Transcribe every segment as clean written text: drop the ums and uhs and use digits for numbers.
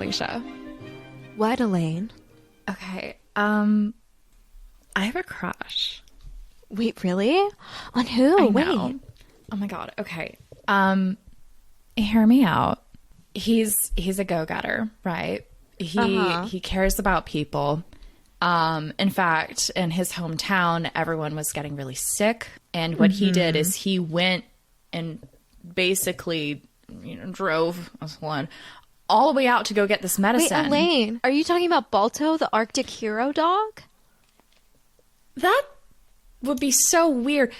Felicia. What, Elaine? Okay. I have a crush. Wait, really? On who? I Wait. know. Oh my God. Okay. Hear me out. He's a go-getter, right? He cares about people. In fact, in his hometown, everyone was getting really sick. And what he did is he went and basically, drove all the way out to go get this medicine. Wait, Elaine, are you talking about Balto, the Arctic hero dog? That would be so weird.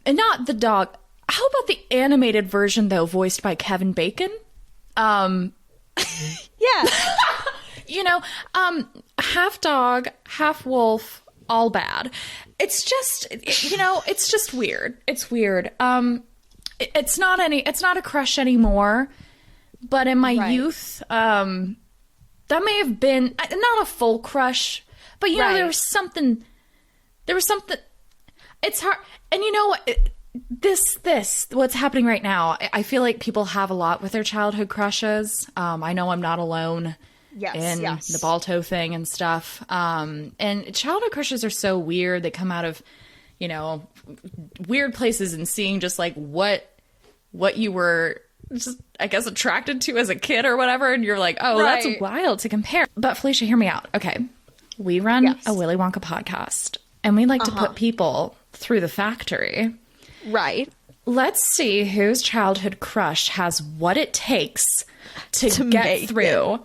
And not the dog. How about the animated version, though, voiced by Kevin Bacon? Yeah. Half dog, half wolf, all bad. It's just, it's just weird. It's weird. It's not a crush anymore. But in my youth, that may have been not a full crush, but there was something. It's hard. And you know what? What's happening right now, I feel like people have a lot with their childhood crushes. I know I'm not alone in the Balto thing and stuff. And childhood crushes are so weird. They come out of, weird places, and seeing just like what you were just, I guess, attracted to as a kid or whatever. And you're like, oh, that's wild to compare. But Felicia, hear me out. Okay. We run a Willy Wonka podcast, and we like to put people through the factory. Right. Let's see whose childhood crush has what it takes to get through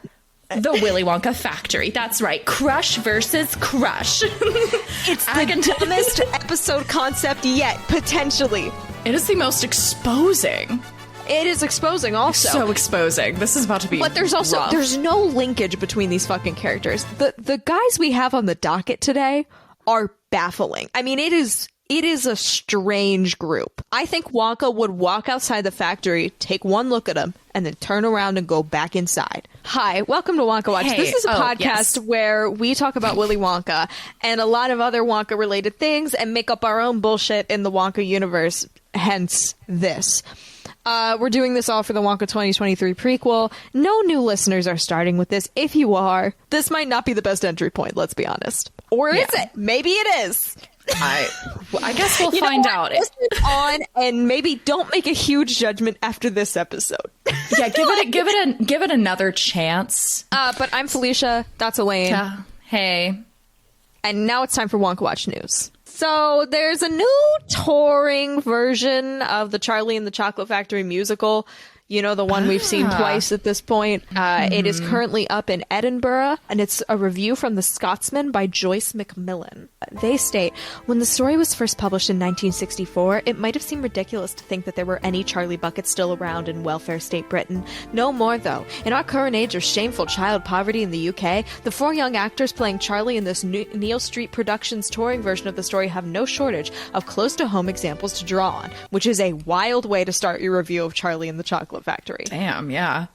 the Willy Wonka factory. That's right. Crush versus crush. It's the dumbest episode concept yet, potentially. It is the most exposing. It is exposing also. So exposing. This is about to be But there's no linkage between these fucking characters. The guys we have on the docket today are baffling. I mean, it is a strange group. I think Wonka would walk outside the factory, take one look at him, and then turn around and go back inside. Hi, welcome to Wonka Watch. This is a podcast where we talk about Willy Wonka and a lot of other Wonka-related things and make up our own bullshit in the Wonka universe, hence this. We're doing this all for the Wonka 2023 prequel. No new listeners are starting with this. If you are, this might not be the best entry point, let's be honest. Or is it? Maybe it is. I guess we'll find out. Listen on and maybe don't make a huge judgment after this episode. Yeah, give it another chance. But I'm Felicia. That's Elaine. Hey. And now it's time for Wonka Watch News. So there's a new touring version of the Charlie and the Chocolate Factory musical. The one we've seen twice at this point. It is currently up in Edinburgh, and it's a review from The Scotsman by Joyce Macmillan. They state, when the story was first published in 1964, it might have seemed ridiculous to think that there were any Charlie Buckets still around in welfare state Britain. No more, though. In our current age of shameful child poverty in the UK, the four young actors playing Charlie in this Neil Street Productions touring version of the story have no shortage of close-to-home examples to draw on, which is a wild way to start your review of Charlie and the Chocolate Factory. Damn, yeah.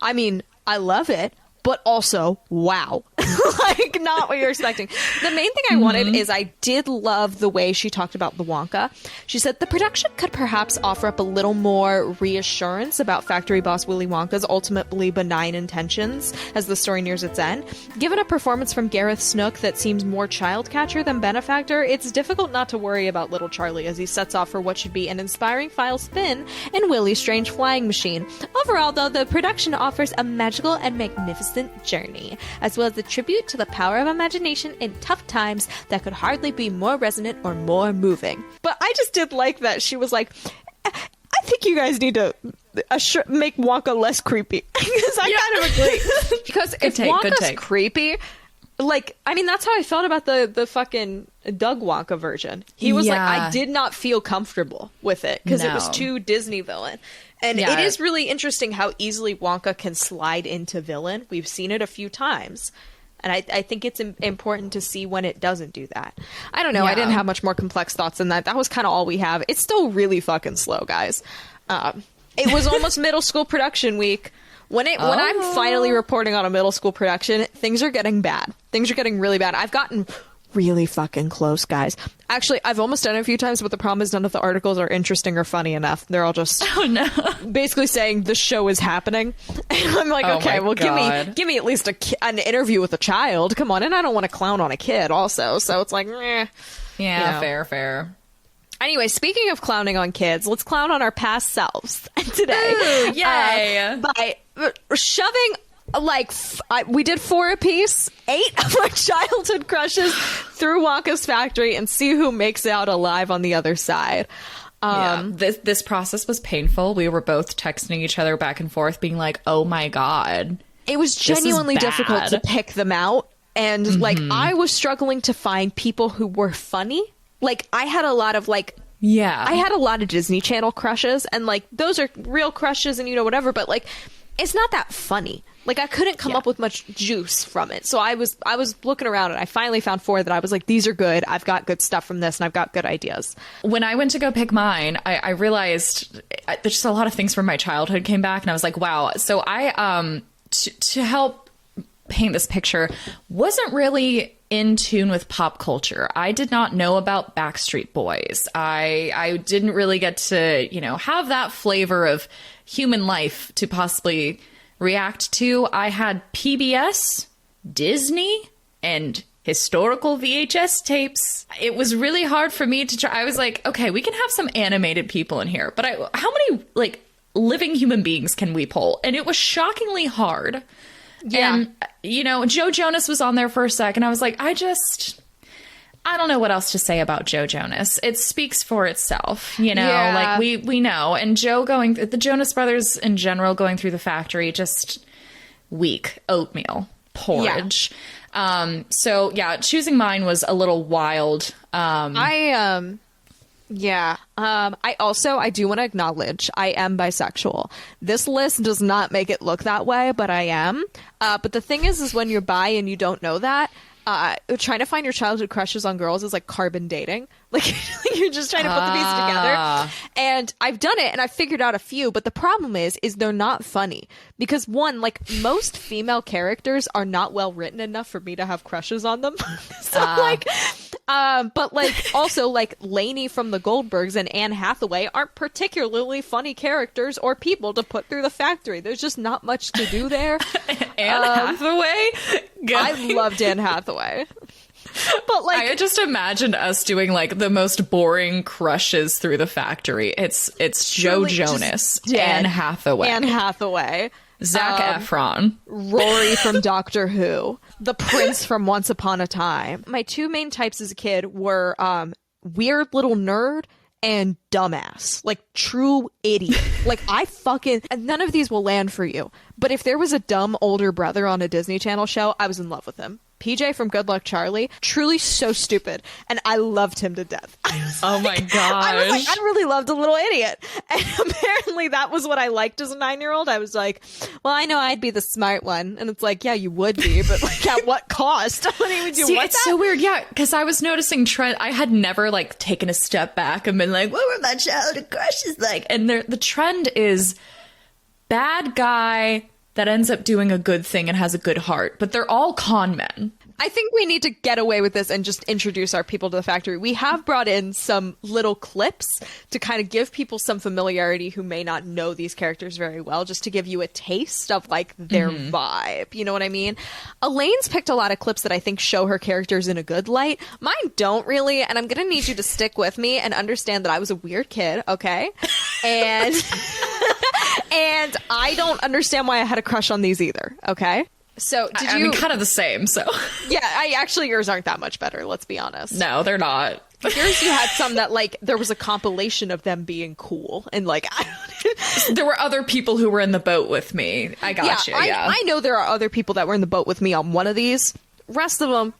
I mean, I love it, but also, wow. Like, not what you're expecting. The main thing I wanted is I did love the way she talked about the Wonka. She said the production could perhaps offer up a little more reassurance about factory boss Willy Wonka's ultimately benign intentions as the story nears its end. Given a performance from Gareth Snook that seems more child catcher than benefactor, it's difficult not to worry about little Charlie as he sets off for what should be an inspiring final spin in Willy's strange flying machine. Overall, though, the production offers a magical and magnificent journey, as well as a tribute to the power of imagination in tough times that could hardly be more resonant or more moving. But I just did like that she was like, I think you guys need to make Wonka less creepy. Because I kind of agree. Because if Wonka's creepy, like, I mean, that's how I felt about the fucking Doug Wonka version. He was like, I did not feel comfortable with it because it was too Disney villain. And it is really interesting how easily Wonka can slide into villain. We've seen it a few times. And I think it's important to see when it doesn't do that. I don't know. I didn't have much more complex thoughts than that. That was kind of all we have. It's still really fucking slow, guys. It was almost middle school production week. When I'm finally reporting on a middle school production, things are getting bad. Things are getting really bad. I've gotten really fucking close, guys. Actually, I've almost done it a few times, but the problem is none of the articles are interesting or funny enough. They're all just basically saying the show is happening. And I'm like, okay, well, give me at least an interview with a child. Come on. And I don't want to clown on a kid also. So it's like, yeah, fair. Anyway, speaking of clowning on kids, let's clown on our past selves today. Ooh, yay. By shoving, we did 4 apiece, 8 of our childhood crushes through Wonka's factory and see who makes it out alive on the other side. This process was painful. We were both texting each other back and forth being like, oh my God. It was genuinely difficult to pick them out. And I was struggling to find people who were funny. I had a lot of I had a lot of Disney Channel crushes, and those are real crushes and whatever, but it's not that funny. I couldn't come up with much juice from it. So I was looking around and I finally found 4 that I was like, these are good. I've got good stuff from this and I've got good ideas. When I went to go pick mine, I realized there's just a lot of things from my childhood came back, and I was like, wow. So I, to help paint this picture, wasn't really in tune with pop culture. I did not know about Backstreet Boys. I didn't really get to, have that flavor of human life to possibly react to. I had PBS, Disney, and historical VHS tapes. It was really hard for me to try. I was like, okay, we can have some animated people in here, but how many living human beings can we pull? And it was shockingly hard. Yeah. And, Joe Jonas was on there for a second. I was like, I don't know what else to say about Joe Jonas. It speaks for itself, we know. And the Jonas Brothers in general going through the factory, just weak oatmeal porridge. Yeah. Choosing mine was a little wild. I do want to acknowledge I am bisexual. This list does not make it look that way, but I am. But the thing is when you're bi and you don't know that, trying to find your childhood crushes on girls is like carbon dating. You're just trying to put the pieces together. And I've done it and I've figured out a few, but the problem is they're not funny. Because one, most female characters are not well written enough for me to have crushes on them. But also Lainey from the Goldbergs and Anne Hathaway aren't particularly funny characters or people to put through the factory. There's just not much to do there. Anne Hathaway? I loved Anne Hathaway. But I just imagined us doing the most boring crushes through the factory. It's Joe Jonas, Anne Hathaway, Zac Efron, Rory from Doctor Who, the Prince from Once Upon a Time. My 2 main types as a kid were weird little nerd and dumbass, true idiot. And none of these will land for you. But if there was a dumb older brother on a Disney Channel show, I was in love with him. PJ from Good Luck Charlie, truly so stupid, and I loved him to death. Oh my gosh. I really loved a little idiot. And apparently that was what I liked as a 9-year-old. I was like, well, I know I'd be the smart one. And it's like, yeah, you would be, but at what cost? It's so weird, yeah, because I was noticing trend. I had never taken a step back and been like, what were my childhood crushes like? And the trend is bad guy that ends up doing a good thing and has a good heart, but they're all con men. I think we need to get away with this and just introduce our people to the factory. We have brought in some little clips to kind of give people some familiarity who may not know these characters very well, just to give you a taste of their vibe. You know what I mean? Elaine's picked a lot of clips that I think show her characters in a good light. Mine don't really, and I'm going to need you to stick with me and understand that I was a weird kid, okay? And and I don't understand why I had a crush on these either, okay? So I mean, kind of the same, so. Yeah, yours aren't that much better, let's be honest. No, they're not. Yours, you had some that, there was a compilation of them being cool, and, there were other people who were in the boat with me. I got you, yeah. I know there are other people that were in the boat with me on one of these. Rest of them,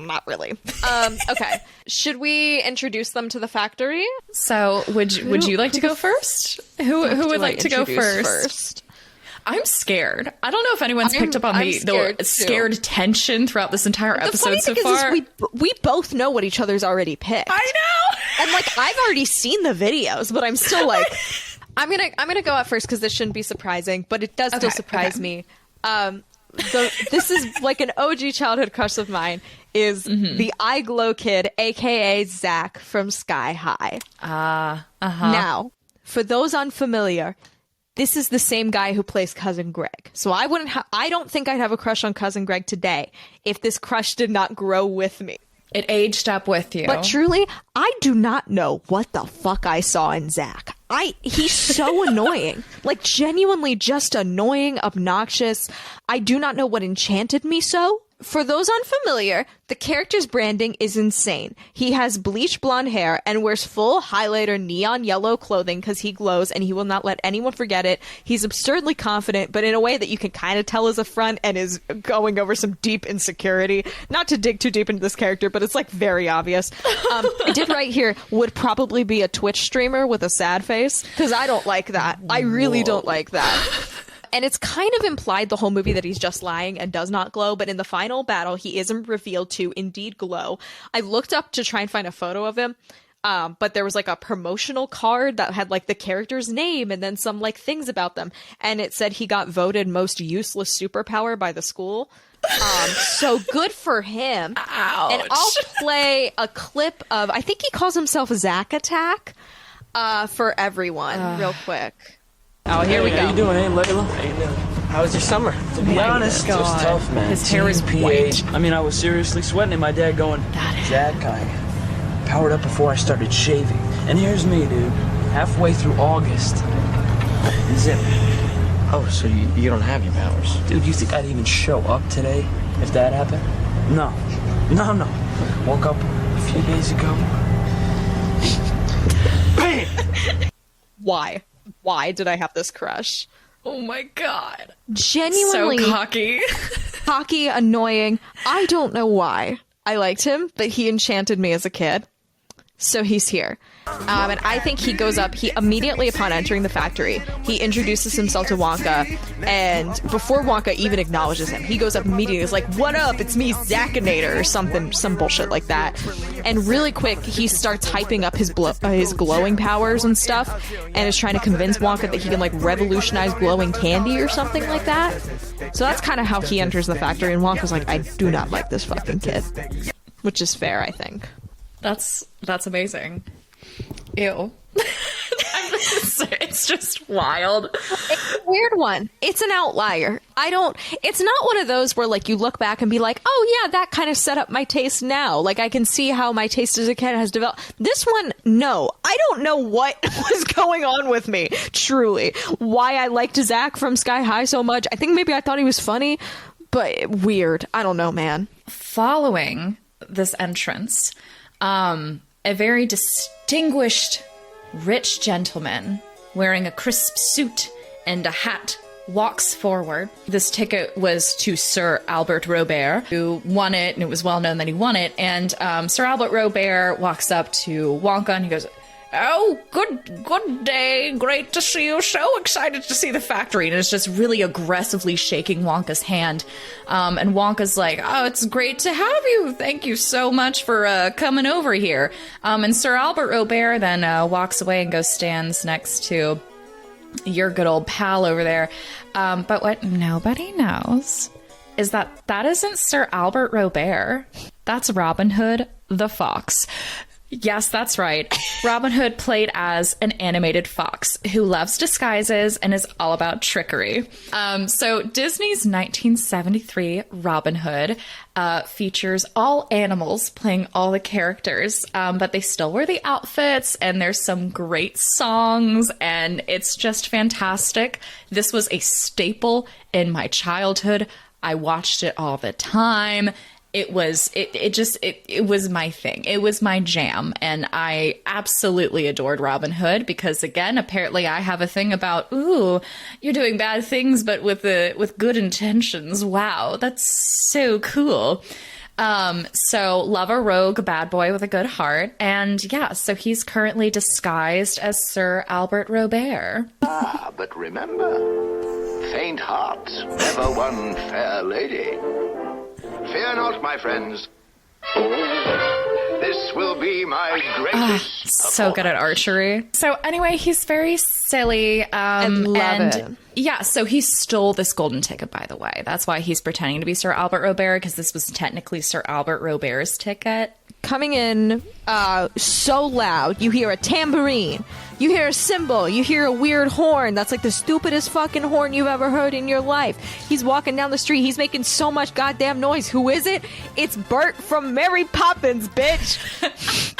not really. Okay. Should we introduce them to the factory? So, would you like to go first? Who would like to go first? I'm scared. I don't know if anyone's picked up on the scared tension throughout this entire episode so far. We both know what each other's already picked. I know. And I've already seen the videos, but I'm still I'm gonna go out first because this shouldn't be surprising, but it does still surprise me. this is like an OG childhood crush of mine, is the eye glow kid, aka Zach from Sky High. Now, for those unfamiliar, this is the same guy who plays Cousin Greg. So I don't think I'd have a crush on Cousin Greg today if this crush did not grow with me. It aged up with you. But truly, I do not know what the fuck I saw in Zach. He's so annoying. Like, genuinely just annoying, obnoxious. I do not know what enchanted me so. For those unfamiliar, the character's branding is insane. He has bleach blonde hair and wears full highlighter neon yellow clothing because he glows and he will not let anyone forget it. He's absurdly confident, but in a way that you can kind of tell is a front and is going over some deep insecurity. Not to dig too deep into this character, but it's like very obvious. I did write here, would probably be a Twitch streamer with a sad face, because I don't like that. I really don't like that. And it's kind of implied the whole movie that he's just lying and does not glow, but in the final battle, he isn't revealed to indeed glow. I looked up to try and find a photo of him, but there was like a promotional card that had like the character's name and then some like things about them. And it said he got voted most useless superpower by the school. So good for him. Ouch. And I'll play a clip of, I think he calls himself Zack Attack, for everyone real quick. Oh, here we go. How you doing, Layla? How you doing? How was your summer? To be honest, it was tough, man. His hair is white. I mean, I was seriously sweating, and my dad going, Jack, I powered up before I started shaving. And here's me, dude, halfway through August. Zip. Oh, so you don't have your powers? Dude, you think I'd even show up today if that happened? No. Woke up a few days ago. Bam! Why did I have this crush? Oh my god. Genuinely so cocky. cocky, annoying. I don't know why I liked him, but he enchanted me as a kid. So he's here. And I think he goes up, he immediately upon entering the factory, he introduces himself to Wonka, and before Wonka even acknowledges him, he goes up immediately, is like, what up, it's me, Zackinator, or something, some bullshit like that. And really quick, he starts hyping up his glowing powers and stuff, and is trying to convince Wonka that he can, like, revolutionize glowing candy or something like that. So that's kind of how he enters the factory, and Wonka's like, I do not like this fucking kid. Which is fair, I think. That's amazing. Ew. It's just wild. It's a weird one. It's an outlier. It's not one of those where like you look back and be like, oh yeah, that kind of set up my taste now. Like I can see how my taste as a kid has developed. This one, no. I don't know what was going on with me, truly. Why I liked Zach from Sky High so much. I think maybe I thought he was funny, but weird. I don't know, man. Following this entrance, a very distinguished, rich gentleman wearing a crisp suit and a hat walks forward. This ticket was to Sir Albert Robert, who won it, and it was well known that he won it. And Sir Albert Robert walks up to Wonka and he goes, oh, good day. Great to see you. So excited to see the factory. And is just really aggressively shaking Wonka's hand. And Wonka's like, oh, it's great to have you. Thank you so much for coming over here. And Sir Albert Robert then walks away and stands next to your good old pal over there. But what nobody knows is that isn't Sir Albert Robert. That's Robin Hood the Fox. Yes, that's right. Robin Hood played as an animated fox who loves disguises and is all about trickery. So Disney's 1973 Robin Hood features all animals playing all the characters, but they still wear the outfits, and there's some great songs, and it's just fantastic. This was a staple in my childhood. I watched it all the time. It was my thing. It was my jam. And I absolutely adored Robin Hood because, again, apparently I have a thing about, ooh, you're doing bad things, but with good intentions. Wow, that's so cool. So love a rogue bad boy with a good heart. And yeah, so he's currently disguised as Sir Albert Robert. Ah, but remember, faint hearts never won fair lady. Fear not, my friends. This will be my greatest. So good at archery. So anyway, he's very silly. I love it. Yeah, so he stole this golden ticket, by the way. That's why he's pretending to be Sir Albert Robert, because this was technically Sir Albert Robert's ticket. Coming in so loud, you hear a tambourine, you hear a cymbal, you hear a weird horn that's like the stupidest fucking horn you've ever heard in your life. He's walking down the street, he's making so much goddamn noise. Who is it? It's Bert from Mary Poppins, bitch.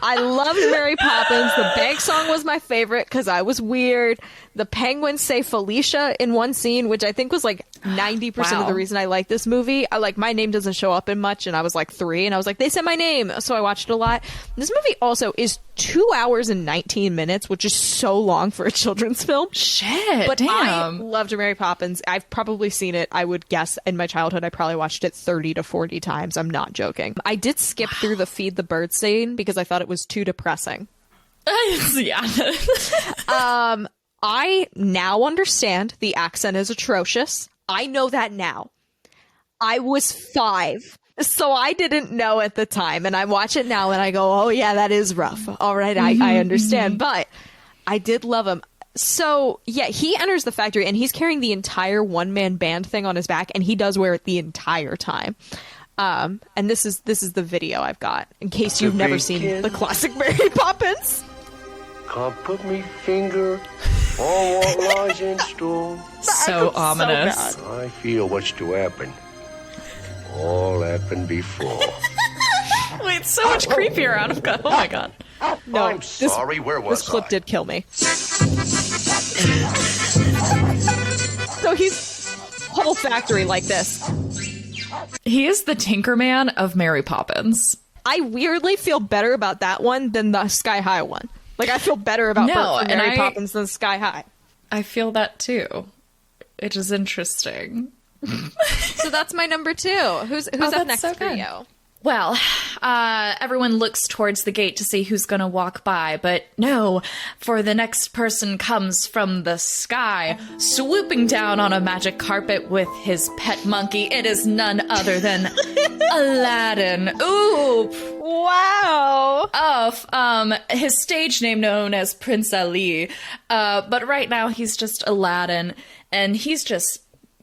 I loved Mary Poppins. The bank song was my favorite because I was weird. The penguins say Felicia in one scene, which I think was like 90% of the reason I like this movie. My name doesn't show up in much, and I was like 3, and I was like, they said my name, so I watched it a lot. This movie also is 2 hours and 19 minutes, which is so long for a children's film. Shit, but damn. I loved Mary Poppins. I've probably seen it, I would guess, in my childhood. I probably watched it 30 to 40 times. I'm not joking. I did skip through the Feed the Bird scene because I thought it was too depressing. Yeah. I now understand the accent is atrocious. I know that now. I was 5, so I didn't know at the time, and I watch it now and I go, oh yeah, that is rough. All right, I understand, but I did love him. So yeah, he enters the factory and he's carrying the entire one-man band thing on his back, and he does wear it the entire time. And this is the video I've got in case you've never seen the classic Mary Poppins. Can't put me finger on what lies in store. So ominous. So I feel what's to happen. All happened before. Wait, it's so much creepier out of God. Oh my God. No, I'm sorry, where was this clip I? did kill me. So he's whole factory like this. He is the Tinkerman of Mary Poppins. I weirdly feel better about that one than the Sky High one. Like, I feel better about Bert from Mary Poppins than Sky High. I feel that too. It is interesting. So that's my number 2. Who's up next for you? Well, everyone looks towards the gate to see who's going to walk by, but no, for the next person comes from the sky, swooping down on a magic carpet with his pet monkey. It is none other than Aladdin. Ooh! Wow! Of his stage name known as Prince Ali. But right now he's just Aladdin, and he's just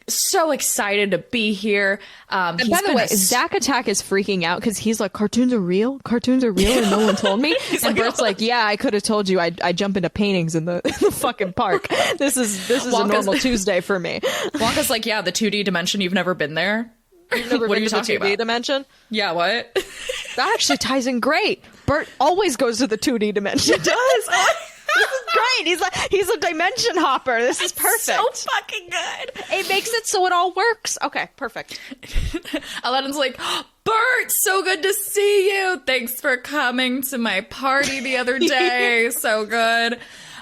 so excited to be here. And by the way, Zach Attack is freaking out because he's like, cartoons are real, and no one told me. And Bert's like, yeah, I could have told you. I jump into paintings in the fucking park. This is a normal Tuesday for me. Wonka's like, yeah, the 2D dimension. You've never been there. You've never what been are you to the talking 2D about? dimension? Yeah, what? That actually ties in great. Bert always goes to the 2D dimension. He does. This is great. He's a dimension hopper. This is perfect. So fucking good. It makes it so it all works. Okay, perfect. Aladdin's like, Bert, so good to see you. Thanks for coming to my party the other day. So good.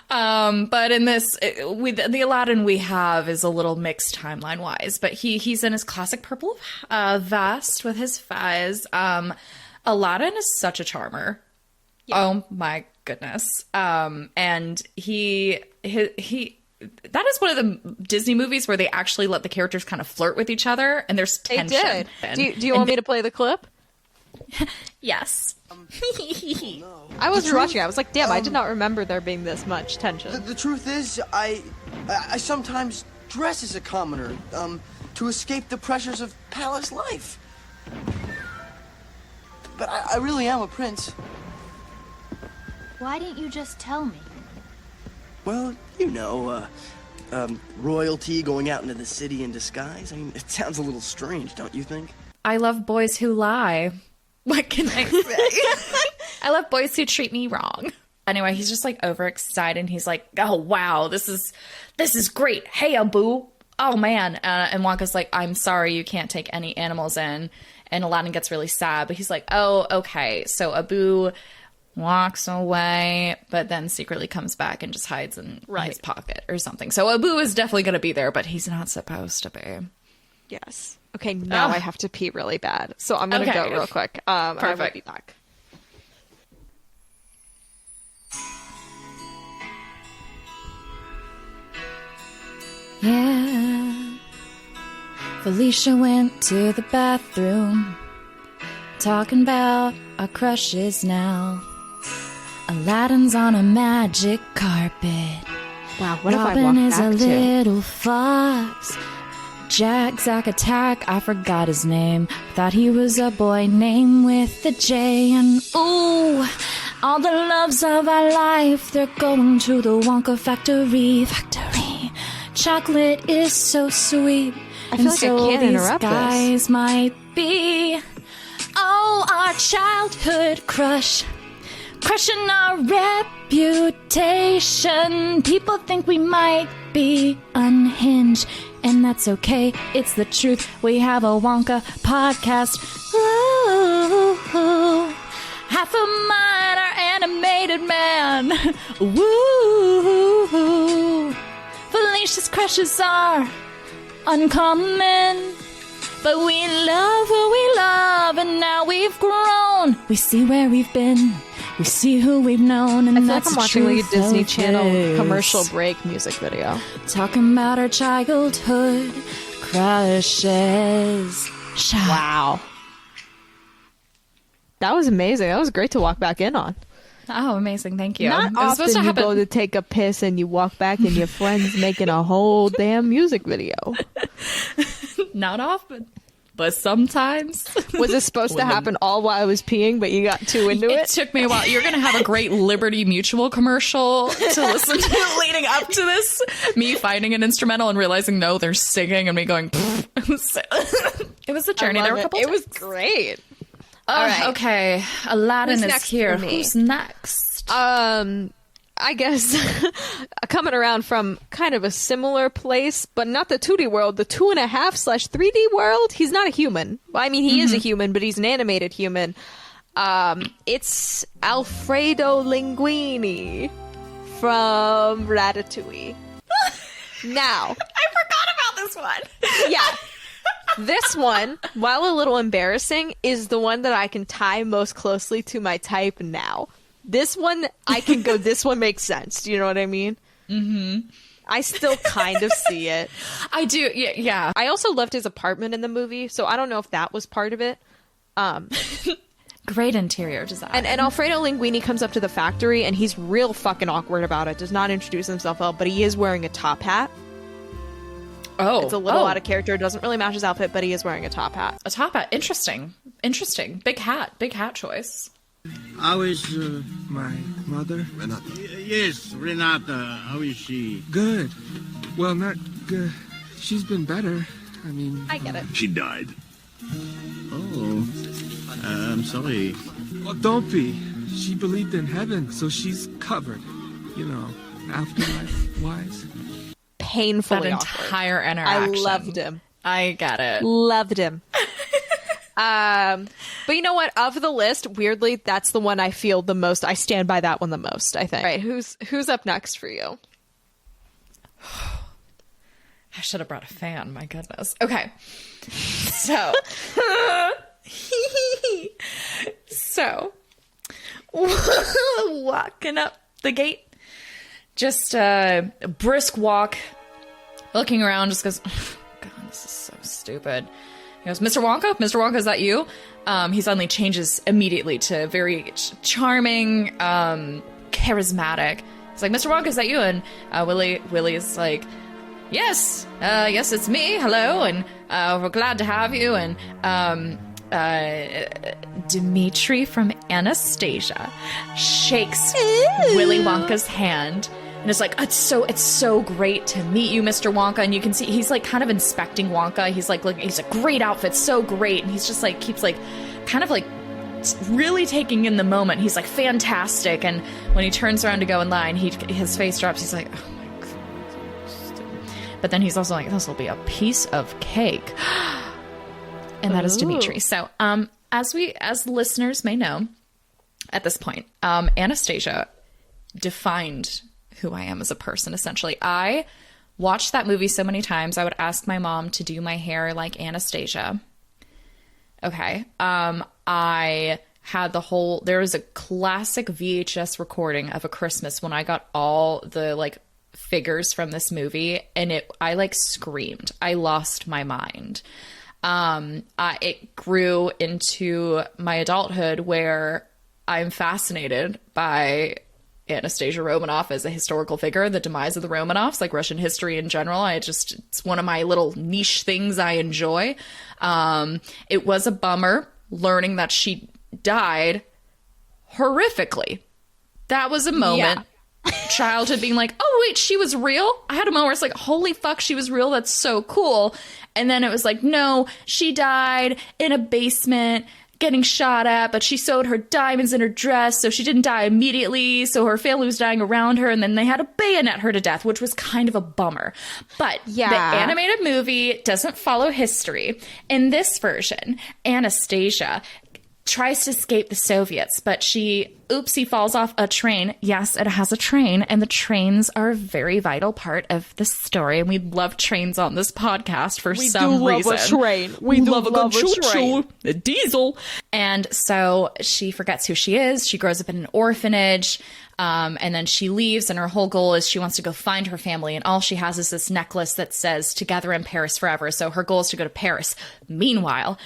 But in this, the Aladdin we have is a little mixed timeline wise, but he's in his classic purple vest with his fez. Aladdin is such a charmer. Yeah. Oh my goodness. And he that is one of the Disney movies where they actually let the characters kind of flirt with each other, and there's tension. Do you want me to play the clip? Yes. I was watching it. I was like, damn, I did not remember there being this much tension. The truth is, I sometimes dress as a commoner, to escape the pressures of palace life. But I really am a prince. Why didn't you just tell me? Well, you know, royalty going out into the city in disguise. I mean, it sounds a little strange, don't you think? I love boys who lie. What can I say? I love boys who treat me wrong. Anyway, he's just like overexcited. And he's like, oh, wow, this is great. Hey, Abu. Oh, man. And Wonka's like, I'm sorry, you can't take any animals in. And Aladdin gets really sad. But he's like, oh, okay. So Abu walks away, but then secretly comes back and just hides in his pocket or something. So Abu is definitely going to be there, but he's not supposed to be. Yes. Okay, now I have to pee really bad. So I'm going to go real quick. Perfect. I will be back. Yeah. Felicia went to the bathroom, talking about our crushes now. Aladdin's on a magic carpet, Wow, what Robin if I walk is back a to? little fox. Jack, Zack, Attack, I forgot his name. Thought he was a boy named with a J. And ooh, all the loves of our life, they're going to the Wonka factory. Chocolate is so sweet. I feel like I can't interrupt this. Guys might be, oh, our childhood crush. Crushing our reputation. People think we might be unhinged, and that's okay. It's the truth. We have a Wonka podcast. Ooh, half of mine are animated man. Woo. Felicia's crushes are uncommon. But we love who we love, and now we've grown. We see where we've been. We see who we've known, and I feel that's like I'm the watching like a truth Disney of Channel this. commercial break music video. Talking about our childhood crushes. Wow. That was amazing. That was great to walk back in on. Oh, amazing. Thank you. Not It was supposed often to you happen. go to take a piss and you walk back and your friend's making a whole damn music video. Not often, but sometimes. Was it supposed to happen all while I was peeing, but you got too into It it? took me a while. You're going to have a great Liberty Mutual commercial to listen to leading up to this. Me finding an instrumental and realizing, no, they're singing, and me going, it was a journey. There were a couple It was times. great. All right. Okay, Aladdin Who's is next here. for me? Who's next? I guess coming around from kind of a similar place, but not the 2D world, the 2.5/3D world. He's not a human. Well, I mean, he is a human, but he's an animated human. It's Alfredo Linguini from Ratatouille. Now, I forgot about this one. yeah. This one, while a little embarrassing, is the one that I can tie most closely to my type now. This one, I can go, this one makes sense. Do you know what I mean? Mm-hmm. I still kind of see it. I do. Yeah. I also loved his apartment in the movie, so I don't know if that was part of it. Great interior design. And Alfredo Linguini comes up to the factory, and he's real fucking awkward about it. Does not introduce himself well, but he is wearing a top hat. Oh, It's a little out of character. It doesn't really match his outfit, but he is wearing a top hat. A top hat. Interesting. Big hat choice. How is my mother? Renata. Yes, Renata. How is she? Good. Well, not good. She's been better. I mean... I get it. She died. Oh, I'm sorry. Well, don't be. She believed in heaven, so she's covered. You know, afterlife-wise. Painfully That awkward. entire interaction. I loved him. I get it. Loved him. But you know what? Of the list, weirdly, that's the one I feel the most. I stand by that one the most, I think. All right, who's up next for you? I should have brought a fan. My goodness. Okay. So. Walking up the gate. Just a brisk walk. Looking around, just goes, oh, God, this is so stupid. He goes, Mr. Wonka? Mr. Wonka, is that you? He suddenly changes immediately to very charming, charismatic. He's like, Mr. Wonka, is that you? And Willie is like, yes, it's me. Hello, and we're glad to have you. And Dimitri from Anastasia shakes Willy Wonka's hand. And it's like, it's so great to meet you, Mr. Wonka. And you can see he's like kind of inspecting Wonka. He's like, he's a great outfit, so great. And he's just like, keeps like, kind of like really taking in the moment. He's like, fantastic. And when he turns around to go in line, his face drops. He's like, oh my God. But then he's also like, this will be a piece of cake. And that is Dimitri. So, as listeners may know, at this point, Anastasia defined who I am as a person, essentially. I watched that movie so many times, I would ask my mom to do my hair like Anastasia. Okay. I had there was a classic VHS recording of a Christmas when I got all the like figures from this movie, and I like screamed. I lost my mind. It grew into my adulthood where I'm fascinated by Anastasia Romanoff as a historical figure, the demise of the Romanovs, like Russian history in general. It's one of my little niche things I enjoy. It was a bummer learning that she died horrifically. That was a moment. Childhood being like, oh wait, she was real. I had a moment where it's like, holy fuck, she was real. That's so cool. And then it was like, no, she died in a basement getting shot at, but she sewed her diamonds in her dress, so she didn't die immediately, so her family was dying around her, and then they had to bayonet her to death, which was kind of a bummer. But the animated movie doesn't follow history. In this version, Anastasia tries to escape the Soviets, but she falls off a train. Yes, it has a train, and the trains are a very vital part of the story, and we love trains on this podcast for some reason. We do love a train. We love a good choo-choo. A diesel. And so she forgets who she is. She grows up in an orphanage, and then she leaves, and her whole goal is she wants to go find her family, and all she has is this necklace that says "Together in Paris Forever." So her goal is to go to Paris. Meanwhile,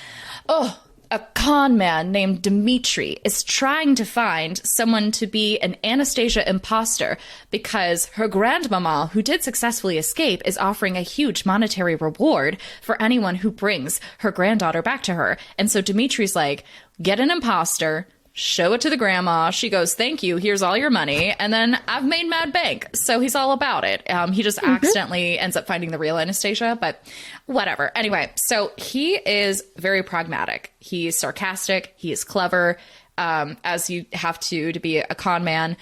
a con man named Dmitri is trying to find someone to be an Anastasia imposter because her grandmama, who did successfully escape, is offering a huge monetary reward for anyone who brings her granddaughter back to her. And so Dmitri's like, get an imposter, show it to the grandma. She goes, thank you, here's all your money. And then I've made mad bank. So he's all about it. He just accidentally ends up finding the real Anastasia, but whatever. Anyway, so he is very pragmatic. He's sarcastic. He is clever, as you have to be a con man.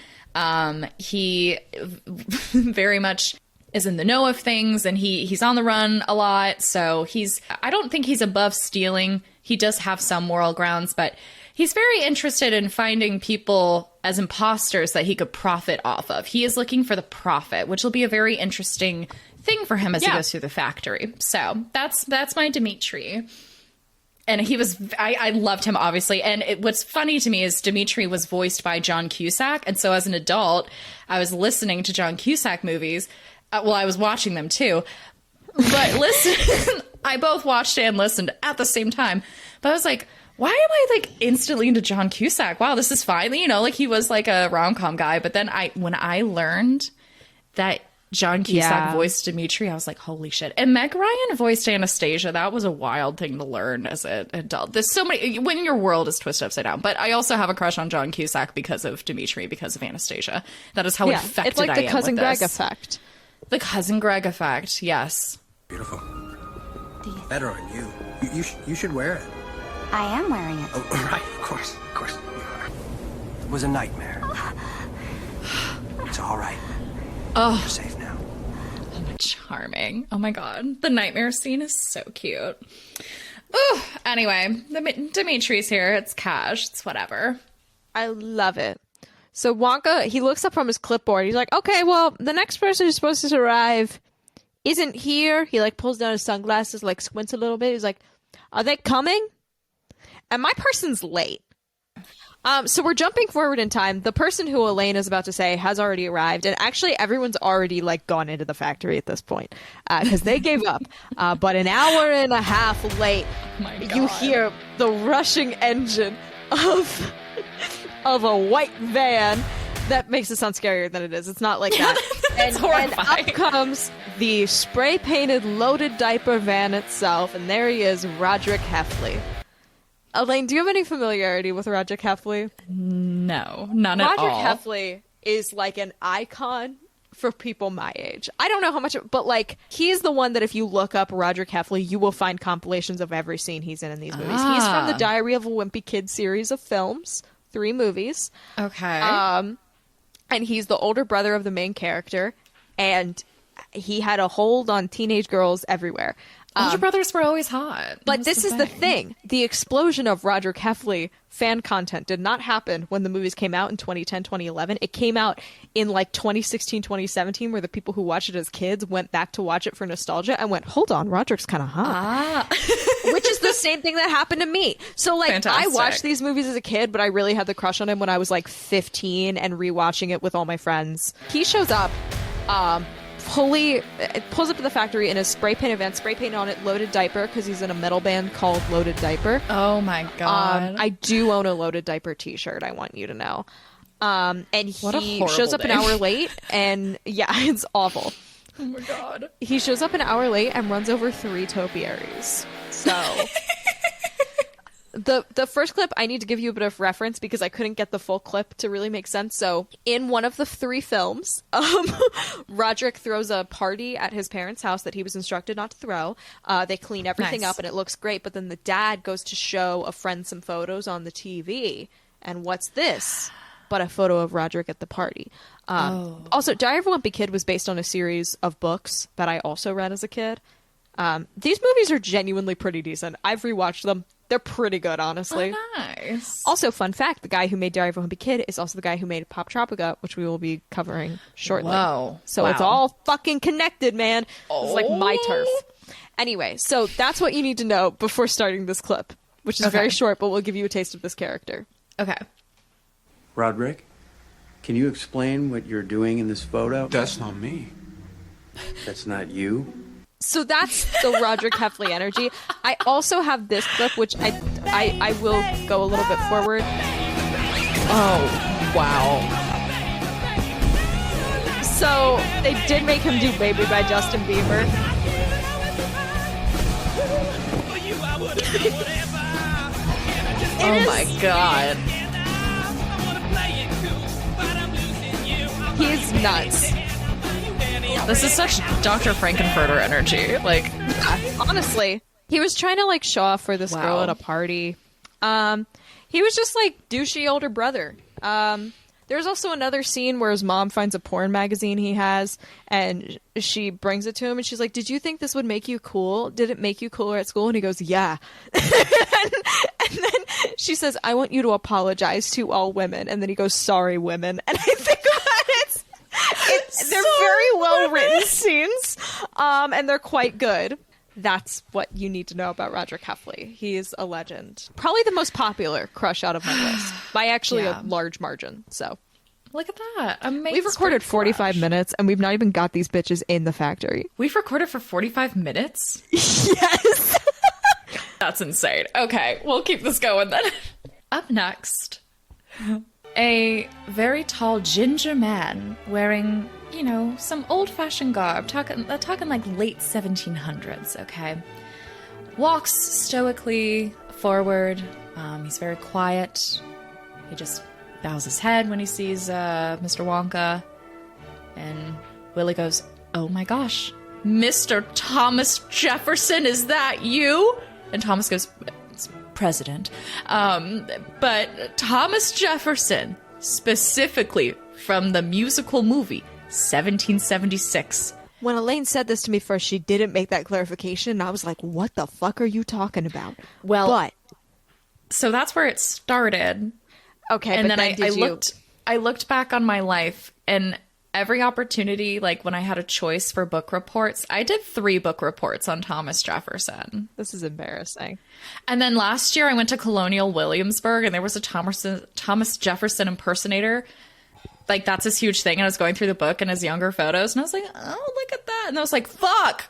He very much is in the know of things, and he's on the run a lot. So I don't think he's above stealing. He does have some moral grounds, but he's very interested in finding people as imposters that he could profit off of. He is looking for the profit, which will be a very interesting thing for him as he goes through the factory. So that's my Dmitri. And I loved him, obviously. And what's funny to me is Dmitri was voiced by John Cusack. And so as an adult, I was listening to John Cusack movies. I was watching them too. But listen, I both watched and listened at the same time. But I was like, why am I like instantly into John Cusack? Wow, this is fine. You know, like he was like a rom-com guy. But then when I learned that John Cusack voiced Dmitri, I was like, holy shit. And Meg Ryan voiced Anastasia. That was a wild thing to learn as an adult. There's so many, when your world is twisted upside down. But I also have a crush on John Cusack because of Dmitri, because of Anastasia. That is how affected I am with this. It's like the Cousin Greg effect. The Cousin Greg effect, yes. Beautiful. Better on you. You should wear it. I am wearing it. Oh, right, of course. It was a nightmare. It's all right. Oh. You're safe now. Oh, charming. Oh my god. The nightmare scene is so cute. Oh, anyway, Dimitri's here. It's cash. It's whatever. I love it. So Wonka, he looks up from his clipboard. He's like, okay, well, the next person who's supposed to arrive isn't here. He like pulls down his sunglasses, like squints a little bit. He's like, are they coming? And my person's late. So we're jumping forward in time. The person who Elaine is about to say has already arrived. And actually, everyone's already like gone into the factory at this point because they gave up. But an hour and a half late, you hear the rushing engine of a white van. That makes it sound scarier than it is. It's not like that. It's horrifying. And up comes the spray-painted loaded diaper van itself. And there he is, Roderick Heffley. Elaine, do you have any familiarity with Roderick Heffley? No, none at all. Roderick Heffley is like an icon for people my age. I don't know how much, but like he's the one that if you look up Roderick Heffley, you will find compilations of every scene he's in these movies. He's from the Diary of a Wimpy Kid series of films, 3 movies. Okay. And he's the older brother of the main character, and he had a hold on teenage girls everywhere. Older brothers were always hot. But this is the thing. The explosion of Roderick Heffley fan content did not happen when the movies came out in 2010, 2011. It came out in like 2016, 2017, where the people who watched it as kids went back to watch it for nostalgia and went, hold on, Roderick's kind of hot. Which is the same thing that happened to me. So like Fantastic. I watched these movies as a kid, but I really had the crush on him when I was like 15 and rewatching it with all my friends. He shows up, pulls up to the factory in a spray paint event, spray paint on it Loaded Diaper, because he's in a metal band called Loaded Diaper. Oh my god. I do own a Loaded Diaper t-shirt, I want you to know. And he shows up an hour late, and yeah, it's awful. Oh my god. He shows up an hour late and runs over 3 topiaries. So the first clip, I need to give you a bit of reference because I couldn't get the full clip to really make sense. So in one of the 3 films, Roderick throws a party at his parents' house that he was instructed not to throw. They clean everything up and it looks great, but then the dad goes to show a friend some photos on the TV. And what's this but a photo of Roderick at the party? Also, Diary of a Wimpy Kid was based on a series of books that I also read as a kid. These movies are genuinely pretty decent. I've rewatched them. They're pretty good, honestly. Oh, nice. Also, fun fact, the guy who made Diary of a Wimpy Kid is also the guy who made Pop Tropica, which we will be covering shortly. Whoa. So it's all fucking connected, man. It's like my turf. Anyway, so that's what you need to know before starting this clip, which is very short, but we'll give you a taste of this character. Okay. Roderick, can you explain what you're doing in this photo? That's not me. That's not you? So that's the Roderick Heffley energy. I also have this clip, which I will go a little bit forward. Oh, wow. So they did make him do Baby by Justin Bieber. Oh my god. He's nuts. This is such Dr. Frankenfurter energy. Like, honestly, he was trying to like show off for this girl at a party. He was just like douchey older brother. There's also another scene where his mom finds a porn magazine he has, and she brings it to him, and she's like, "Did you think this would make you cool? Did it make you cooler at school?" And he goes, "Yeah." and then she says, "I want you to apologize to all women." And then he goes, "Sorry, women." And I think about it. They're very well written scenes, and they're quite good. That's what you need to know about Roderick Heffley. He is a legend. Probably the most popular crush out of my list by actually a large margin. So look at that. Amazing. We've recorded 45 minutes and we've not even got these bitches in the factory. We've recorded for 45 minutes? Yes. That's insane. Okay, we'll keep this going then. Up next, a very tall ginger man wearing, you know, some old-fashioned garb, talking like late 1700s, okay? Walks stoically forward. He's very quiet. He just bows his head when he sees Mr. Wonka. And Willie goes, "Oh my gosh, Mr. Thomas Jefferson, is that you?" And Thomas goes, "It's President." But Thomas Jefferson, specifically from the musical movie 1776. When Elaine said this to me first, she didn't make that clarification, and I was like, what the fuck are you talking about? Well, so that's where it started. Okay, and but then I looked back on my life, and every opportunity, like when I had a choice for book reports, I did 3 book reports on Thomas Jefferson. This is embarrassing. And then last year I went to Colonial Williamsburg, and there was a Thomas Jefferson impersonator. Like, that's his huge thing. And I was going through the book and his younger photos, and I was like, oh, look at that. And I was like, fuck.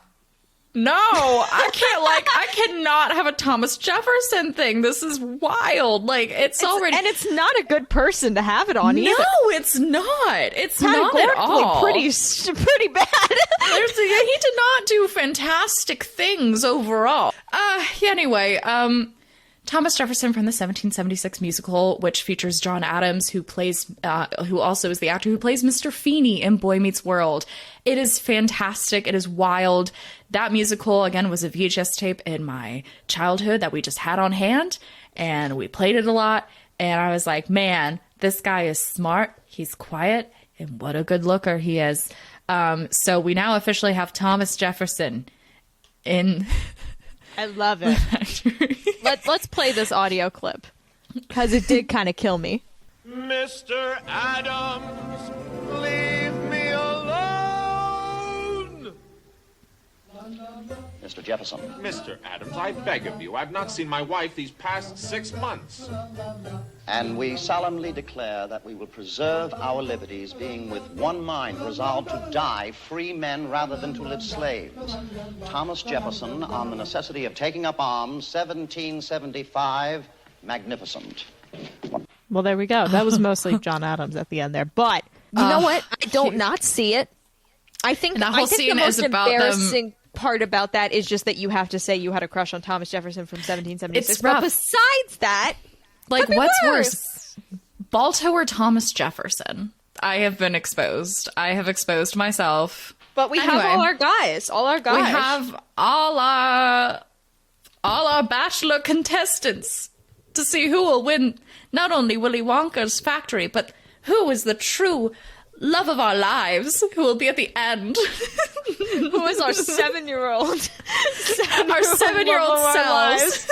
No, I cannot have a Thomas Jefferson thing. This is wild. Like, it's already... And it's not a good person to have it on either. No, it's not. It's not at all. Pretty bad. He did not do fantastic things overall. Anyway, Thomas Jefferson from the 1776 musical, which features John Adams, who also is the actor who plays Mr. Feeney in Boy Meets World. It is fantastic. It is wild. That musical, again, was a VHS tape in my childhood that we just had on hand, and we played it a lot. And I was like, man, this guy is smart. He's quiet, and what a good looker he is. So we now officially have Thomas Jefferson in... I love it. Let's play this audio clip, because it did kind of kill me. Mr. Adams, leave me alone! Mr. Jefferson. Mr. Adams, I beg of you. I've not seen my wife these past 6 months. And we solemnly declare that we will preserve our liberties, being with one mind resolved to die free men rather than to live slaves. Thomas Jefferson, on the necessity of taking up arms, 1775, magnificent. Well, there we go. That was mostly John Adams at the end there. But you know what? I don't not see it. I think that whole scene the most is about embarrassing part about that is just that you have to say you had a crush on Thomas Jefferson from 1776. It's but rough. besides that, like, what's worse, Balto or Thomas Jefferson? I have been exposed. I have exposed myself. But we have all our guys. We have all our bachelor contestants to see who will win not only Willy Wonka's factory, but who is the true love of our lives, who will be at the end. Who is our 7-year-old? Our 7-year-old selves.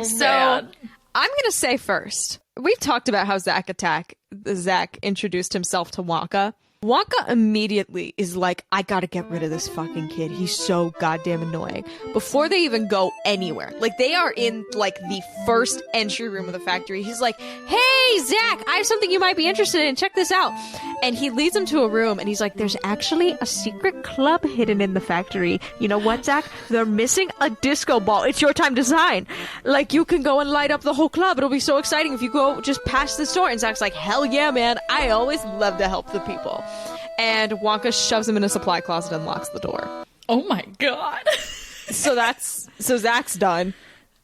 So man. I'm going to say first, we've talked about how Zach introduced himself to Wonka. Wonka immediately is like, I gotta get rid of this fucking kid. He's so goddamn annoying. Before they even go anywhere. Like, they are in, like, the first entry room of the factory. He's like, hey, Zach, I have something you might be interested in. Check this out. And he leads him to a room, and he's like, there's actually a secret club hidden in the factory. You know what, Zach? They're missing a disco ball. It's your time to shine. Like, you can go and light up the whole club. It'll be so exciting if you go just past this door. And Zach's like, hell yeah, man. I always love to help the people. And Wonka shoves him in a supply closet and locks the door. Oh my god. So Zach's done.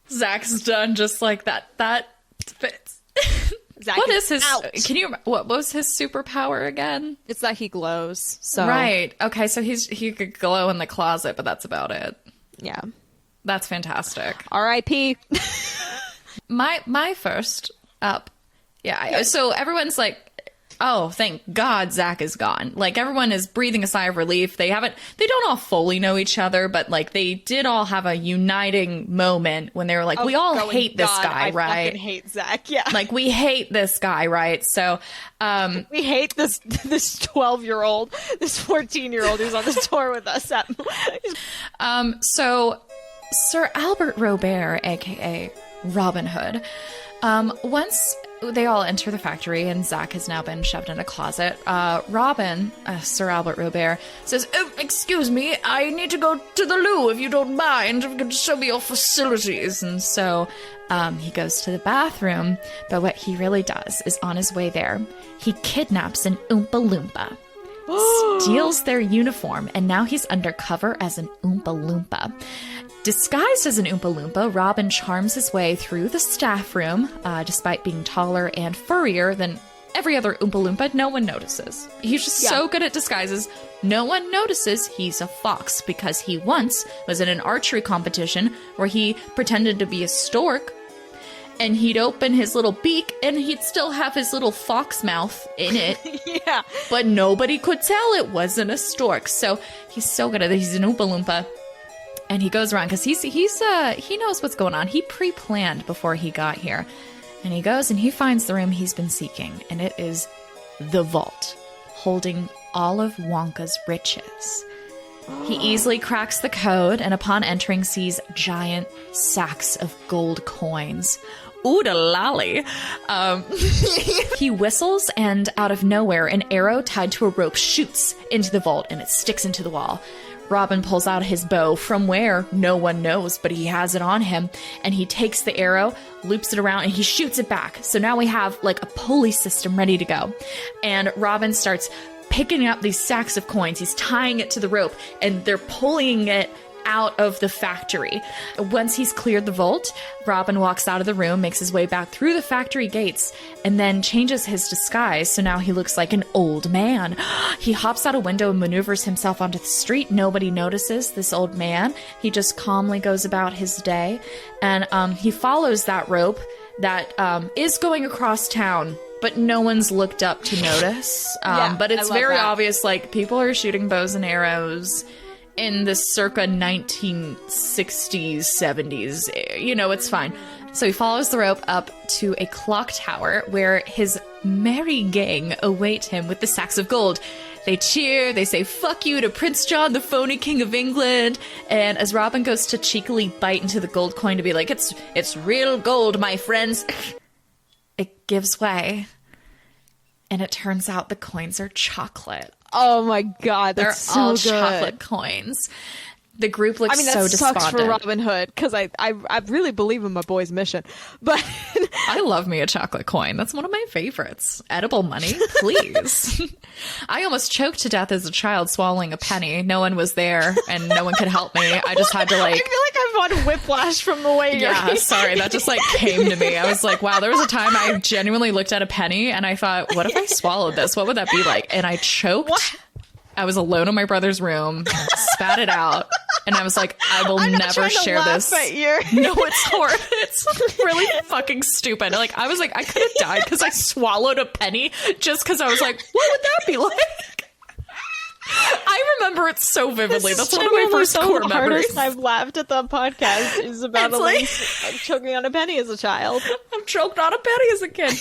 Zach's done just like that. That fits. Zach what is his out. What was his superpower again? It's that he glows. So right. Okay, so he could glow in the closet, but that's about it. Yeah. That's fantastic. R.I.P. My first up. Yeah. So everyone's like, oh, thank God Zach is gone. Like, everyone is breathing a sigh of relief. They don't all fully know each other, but, like, they did all have a uniting moment when they were like, we all hate this guy, right? I fucking hate Zach, yeah. Like, we hate this guy, right? So, we hate this 12-year-old, this 14-year-old who's on the tour with us. So, Sir Albert Robert, a.k.a. Robin Hood, once they all enter the factory and Zach has now been shoved in a closet, Robin, Sir Albert Robert, says, oh, excuse me, I need to go to the loo if you don't mind. You can show me your facilities. And so he goes to the bathroom, but what he really does is on his way there, he kidnaps an Oompa Loompa, steals their uniform, and now he's undercover as an Oompa Loompa. Disguised as an Oompa Loompa, Robin charms his way through the staff room, despite being taller and furrier than every other Oompa Loompa. No one notices. He's just so good at disguises. No one notices he's a fox because he once was in an archery competition where he pretended to be a stork, and he'd open his little beak and he'd still have his little fox mouth in it. Yeah. But nobody could tell it wasn't a stork. So he's so good at it. He's an Oompa Loompa. And he goes around because he knows what's going on. He pre-planned before he got here. And he goes and he finds the room he's been seeking. And it is the vault, holding all of Wonka's riches. He easily cracks the code and upon entering sees giant sacks of gold coins. Ooh da lolly. He whistles and out of nowhere an arrow tied to a rope shoots into the vault and it sticks into the wall. Robin pulls out his bow from where no one knows, but he has it on him, and he takes the arrow, loops it around, and he shoots it back. So now we have like a pulley system ready to go. And Robin starts picking up these sacks of coins. He's tying it to the rope, and they're pulling it out of the factory. Once he's cleared the vault, Robin walks out of the room, makes his way back through the factory gates, and then changes his disguise, so now he looks like an old man. He hops out a window and maneuvers himself onto the street. Nobody notices this old man. He just calmly goes about his day, and he follows that rope that is going across town, but no one's looked up to notice. But it's very obvious, like, people are shooting bows and arrows in the circa 1960s, 70s. You know, it's fine. So he follows the rope up to a clock tower where his merry gang await him with the sacks of gold. They cheer, they say fuck you to Prince John, the phony king of England. And as Robin goes to cheekily bite into the gold coin to be like, it's real gold, my friends, it gives way. And it turns out the coins are chocolate. Oh my god, that's They're all so good. chocolate coins. The group looks I mean, that so sucks despondent. for Robin Hood because I really believe in my boy's mission. But I love me a chocolate coin. That's one of my favorites. Edible money, please. I almost choked to death as a child swallowing a penny. No one was there and no one could help me. I just had to like... I feel like I've had whiplash from the way you're... Yeah, sorry. That just like came to me. I was like, wow, there was a time I genuinely looked at a penny and I thought, what if I swallowed this? What would that be like? And I choked. What? I was alone in my brother's room, spat it out, and I was like, I will never share this. At you. No, it's horrible. It's really fucking stupid. Like, I was like, I could have died because I swallowed a penny just because I was like, what would that be like? I remember it so vividly. That's one of my first core memories. I've laughed at the podcast is about choking on a penny as a child. I've choked on a penny as a kid.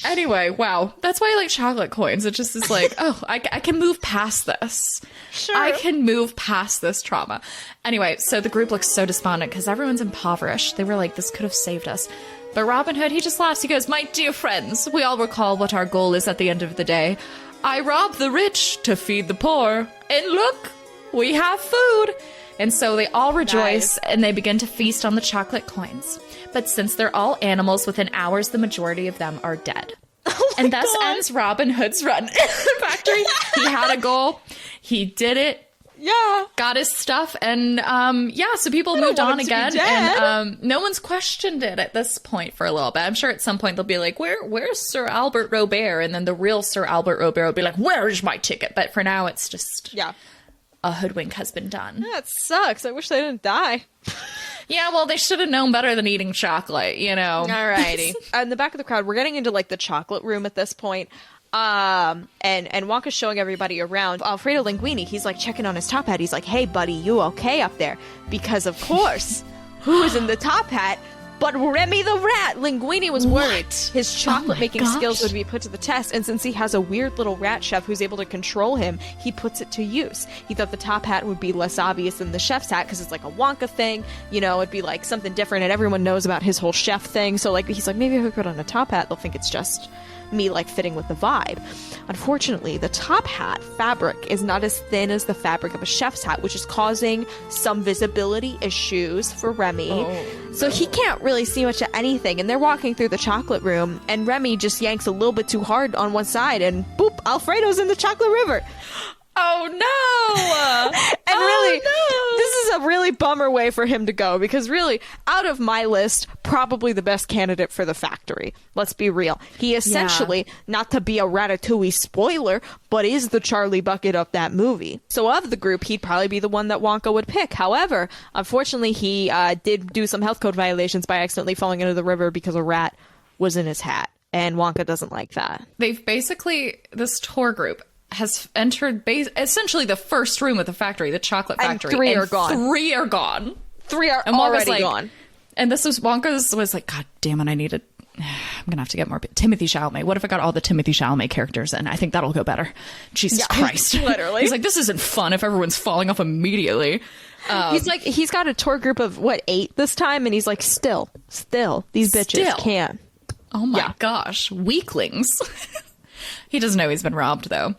Anyway, wow. That's why I like chocolate coins. It just is like, oh, I can move past this. Sure. I can move past this trauma. Anyway, so the group looks so despondent because everyone's impoverished. They were like, this could have saved us. But Robin Hood, he just laughs. He goes, my dear friends, we all recall what our goal is at the end of the day. I rob the rich to feed the poor. And look, we have food. And so they all rejoice and they begin to feast on the chocolate coins. But since they're all animals, within hours, the majority of them are dead. And thus ends Robin Hood's run in the factory. He had a goal. He did it. Yeah. Got his stuff. And so people moved on again. And no one's questioned it at this point for a little bit. I'm sure at some point they'll be like, where's Sir Albert Robert? And then the real Sir Albert Robert will be like, where is my ticket? But for now, it's just a hoodwink has been done. That sucks. I wish they didn't die. Yeah, well, they should have known better than eating chocolate, you know. Alrighty. In the back of the crowd, we're getting into like the chocolate room at this point. And Wonka's showing everybody around. Alfredo Linguini, he's like checking on his top hat. He's like, hey buddy, you okay up there? Because of course, who is in the top hat but Remy the Rat? Linguini was worried his chocolate making skills would be put to the test, and since he has a weird little rat chef who's able to control him, he puts it to use. He thought the top hat would be less obvious than the chef's hat because it's like a Wonka thing, you know, it'd be like something different and everyone knows about his whole chef thing. So like he's like, maybe if I put on a top hat, they'll think it's just me like fitting with the vibe. Unfortunately, the top hat fabric is not as thin as the fabric of a chef's hat, which is causing some visibility issues for Remy. So he can't really see much of anything, and they're walking through the chocolate room and Remy just yanks a little bit too hard on one side and boop, Alfredo's in the chocolate river. Oh no! And really, this is a really bummer way for him to go, because really, out of my list, probably the best candidate for the factory. Let's be real. He essentially, not to be a Ratatouille spoiler, but is the Charlie Bucket of that movie. So of the group, he'd probably be the one that Wonka would pick. However, unfortunately, he did do some health code violations by accidentally falling into the river because a rat was in his hat. And Wonka doesn't like that. They've basically, this tour group has entered essentially the first room at the factory, the chocolate factory. And 3 are gone. 3 are gone. 3 are and already gone. And this was Wonka's was like, God damn it, I'm gonna have to get more Timothy Chalamet. What if I got all the Timothy Chalamet characters in? I think that'll go better. Jesus Christ. Literally. He's like, this isn't fun if everyone's falling off immediately. He's got a tour group of 8 this time, and he's like, still, these bitches can't. Oh my gosh, weaklings. He doesn't know he's been robbed, though.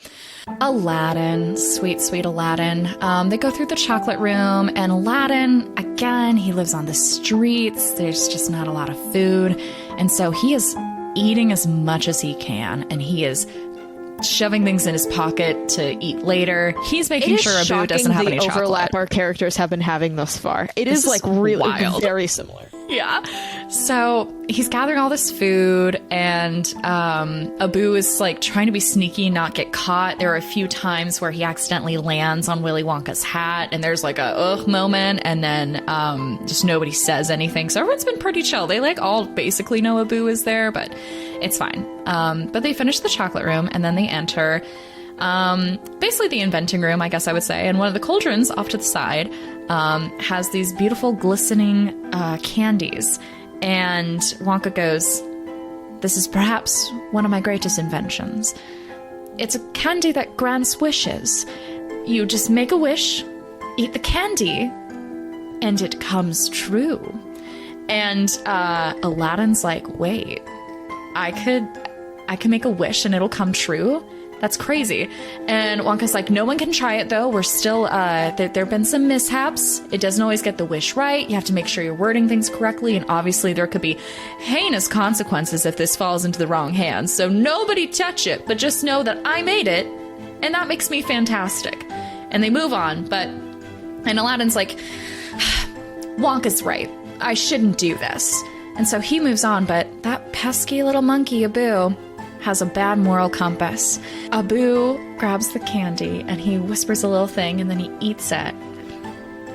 Aladdin, sweet, sweet Aladdin. They go through the chocolate room, and Aladdin, again, he lives on the streets. There's just not a lot of food. And so he is eating as much as he can, and he is shoving things in his pocket to eat later. He's making sure Abu doesn't have any chocolate. The overlap our characters have been having thus far. It is like really wild. Very similar. Yeah. So he's gathering all this food, and Abu is like trying to be sneaky and not get caught. There are a few times where he accidentally lands on Willy Wonka's hat, and there's like a ugh moment, and then just nobody says anything. So everyone's been pretty chill. They like all basically know Abu is there, but it's fine. But they finish the chocolate room, and then they enter basically the inventing room, I guess I would say. And one of the cauldrons off to the side has these beautiful glistening candies. And Wonka goes, this is perhaps one of my greatest inventions. It's a candy that grants wishes. You just make a wish, eat the candy, and it comes true. And Aladdin's like, wait, I could make a wish and it'll come true? That's crazy. And Wonka's like, no one can try it, though. We're still, there have been some mishaps. It doesn't always get the wish right. You have to make sure you're wording things correctly. And obviously there could be heinous consequences if this falls into the wrong hands. So nobody touch it, but just know that I made it. And that makes me fantastic. And they move on. And Aladdin's like, Wonka's right. I shouldn't do this. And so he moves on, but that pesky little monkey, Abu, has a bad moral compass. Abu grabs the candy and he whispers a little thing and then he eats it.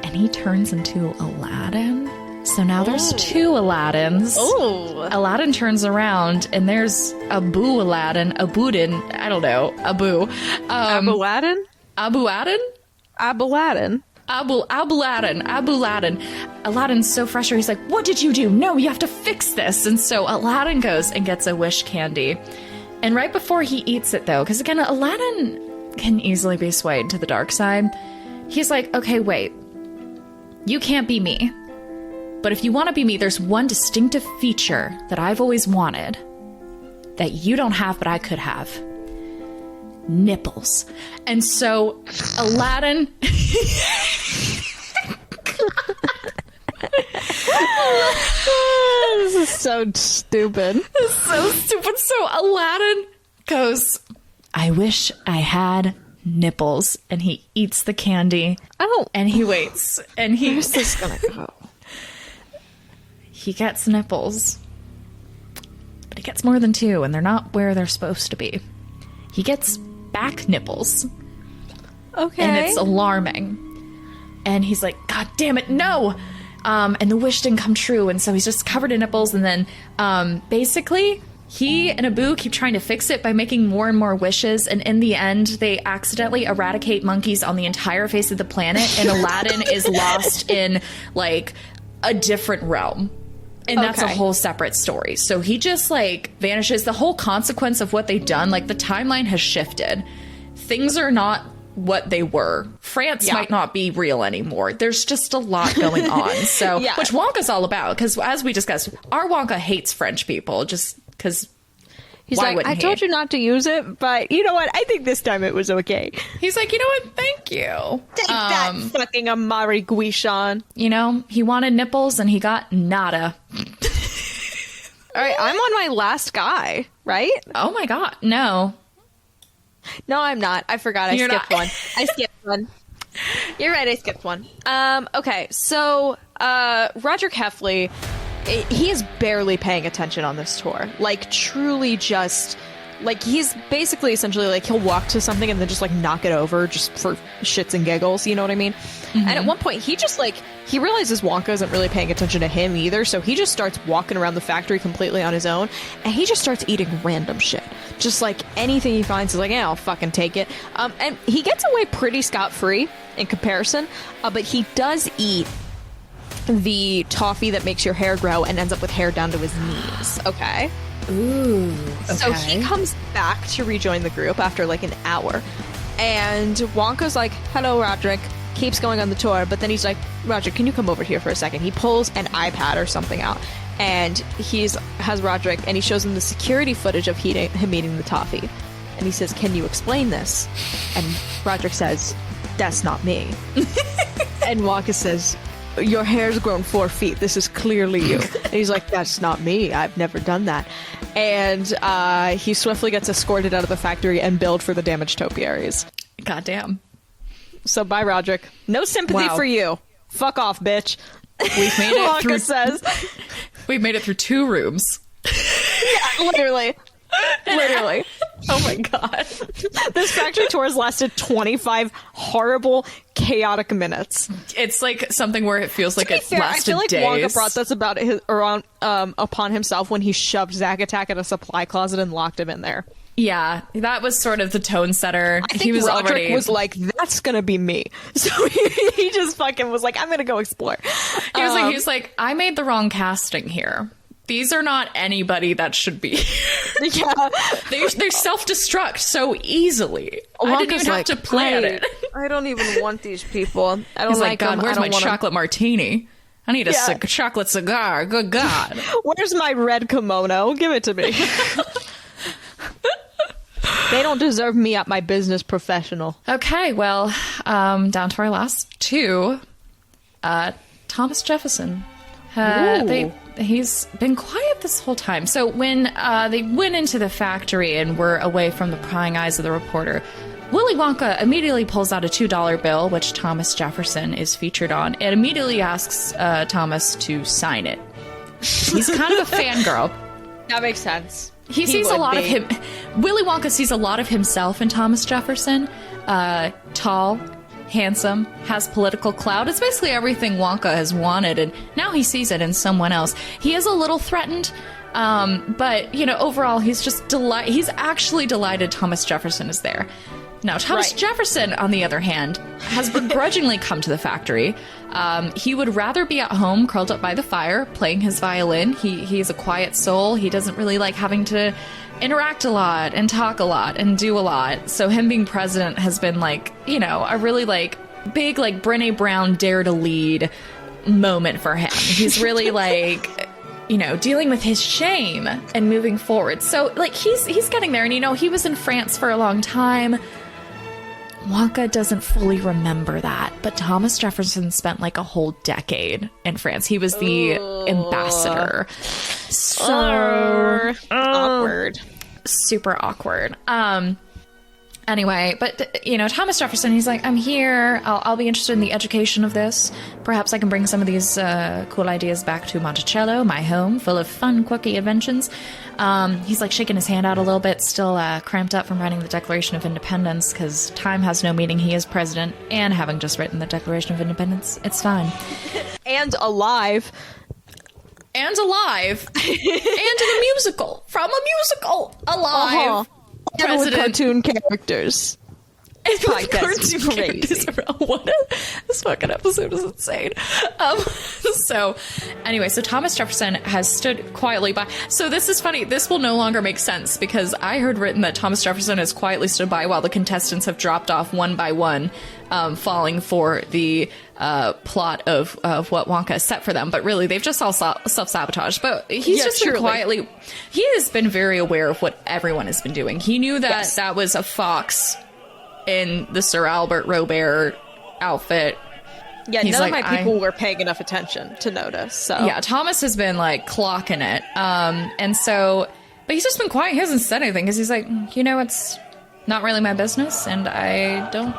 And he turns into Aladdin. So now there's two Aladdins. Oh. Aladdin turns around and there's Abu Aladdin, Abudin, I don't know, Abu. Abu Aladdin? Abu Aladdin? Abu Aladdin. Aladdin. Aladdin's so frustrated. He's like, what did you do? No, you have to fix this. And so Aladdin goes and gets a wish candy. And right before he eats it, though, because again, Aladdin can easily be swayed to the dark side. He's like, okay, wait. You can't be me. But if you want to be me, there's one distinctive feature that I've always wanted that you don't have, but I could have. Nipples. And so Aladdin this is so stupid. So Aladdin goes, I wish I had nipples. And he eats the candy. Oh. And he waits. And where's this gonna go? He gets nipples. But he gets more than two, and they're not where they're supposed to be. He gets back nipples. Okay. And it's alarming. And he's like, God damn it, no! And the wish didn't come true, and so he's just covered in nipples, and then basically he and Abu keep trying to fix it by making more and more wishes, and in the end they accidentally eradicate monkeys on the entire face of the planet, and Aladdin is lost in like a different realm. And that's a whole separate story. So he just, like, vanishes. The whole consequence of what they've done, like, the timeline has shifted. Things are not what they were. France might not be real anymore. There's just a lot going on. So, which Wonka's all about. Because, as we discussed, our Wonka hates French people. Just because... He's like, I told you not to use it, but you know what? I think this time it was okay. He's like, you know what? Thank you. Take that, fucking Amari Guichon. You know, he wanted nipples and he got nada. All right, I'm on my last guy, right? Oh my God, no. No, I'm not. I forgot. I skipped one. I skipped one. You're right. I skipped one. Okay, so Roderick Heffley... he is barely paying attention on this tour. Like, truly just... Like, he's basically essentially, like, he'll walk to something and then just, like, knock it over just for shits and giggles, you know what I mean? Mm-hmm. And at one point, he just, like... He realizes Wonka isn't really paying attention to him either, so he just starts walking around the factory completely on his own, and he just starts eating random shit. Just, like, anything he finds, he's like, yeah, I'll fucking take it. And he gets away pretty scot-free in comparison, but he does eat the toffee that makes your hair grow and ends up with hair down to his knees. Okay. Ooh. Okay. So he comes back to rejoin the group after like an hour. And Wonka's like, hello, Roderick. Keeps going on the tour. But then he's like, Roderick, can you come over here for a second? He pulls an iPad or something out. And has Roderick, and he shows him the security footage of him eating the toffee. And he says, can you explain this? And Roderick says, that's not me. And Wonka says, your hair's grown 4 feet. This is clearly you. And he's like, that's not me. I've never done that. And he swiftly gets escorted out of the factory and billed for the damaged topiaries. Goddamn. So bye, Roderick. No sympathy for you. Fuck off, bitch. We've made it through. Says. We've made it through 2 rooms. Yeah, literally. Literally. Oh my God. This factory tour has lasted 25 horrible, chaotic minutes. It's like something where it feels like it lasted I feel like days. Wonka brought this upon himself when he shoved Zack Attack in a supply closet and locked him in there. Yeah, that was sort of the tone setter. I think Roderick was like, that's gonna be me. So he just fucking was like, I'm gonna go explore. He was like, I made the wrong casting here. These are not anybody that should be. Yeah. They self-destruct so easily. I didn't even have to plan it. I don't even want these people. I don't He's like God, them. where's my chocolate martini? I need a chocolate cigar. Good God. Where's my red kimono? Give it to me. They don't deserve me at my business professional. Okay, well, down to our last two. Thomas Jefferson. He's been quiet this whole time. So when they went into the factory and were away from the prying eyes of the reporter, Willy Wonka immediately pulls out a $2 bill, which Thomas Jefferson is featured on, and immediately asks Thomas to sign it. He's kind of a fangirl. That makes sense. He sees a lot of him. Willy Wonka sees a lot of himself in Thomas Jefferson. Tall, handsome, has political clout. It's basically everything Wonka has wanted, and now he sees it in someone else. He is a little threatened, but, you know, overall, he's just he's actually delighted Thomas Jefferson is there. Now, Thomas Jefferson, on the other hand, has begrudgingly come to the factory. He would rather be at home, curled up by the fire, playing his violin. He's a quiet soul. He doesn't really like having to interact a lot and talk a lot and do a lot. So him being president has been, like, you know, a really, like, big, like, Brené Brown dare to lead moment for him. He's really, like, you know, dealing with his shame and moving forward. So, like, he's getting there. And, you know, he was in France for a long time. Wonka doesn't fully remember that, but Thomas Jefferson spent like a whole decade in France. He was the ambassador. So awkward. Super awkward. Anyway, but, you know, Thomas Jefferson, he's like, I'm here. I'll be interested in the education of this. Perhaps I can bring some of these cool ideas back to Monticello, my home, full of fun, quirky inventions. He's, like, shaking his hand out a little bit, still cramped up from writing the Declaration of Independence, because time has no meaning. He is president, and having just written the Declaration of Independence, it's fine. And alive. And alive. And in a musical. From a musical. Alive. Uh-huh. President. Cartoon characters. It's cartoon characters around. This fucking episode is insane. So, anyway, so Thomas Jefferson has stood quietly by. So this is funny. This will no longer make sense because I heard written that Thomas Jefferson has quietly stood by while the contestants have dropped off one by one, falling for the plot of what Wonka has set for them. But really, they've just all self-sabotaged. But he's just been quietly. He has been very aware of what everyone has been doing. He knew that that was a fox in the Sir Albert Robert outfit. Yeah, none of my people were paying enough attention to notice. So yeah, Thomas has been like clocking it. And so, but he's just been quiet. He hasn't said anything because he's like, you know, it's not really my business and I don't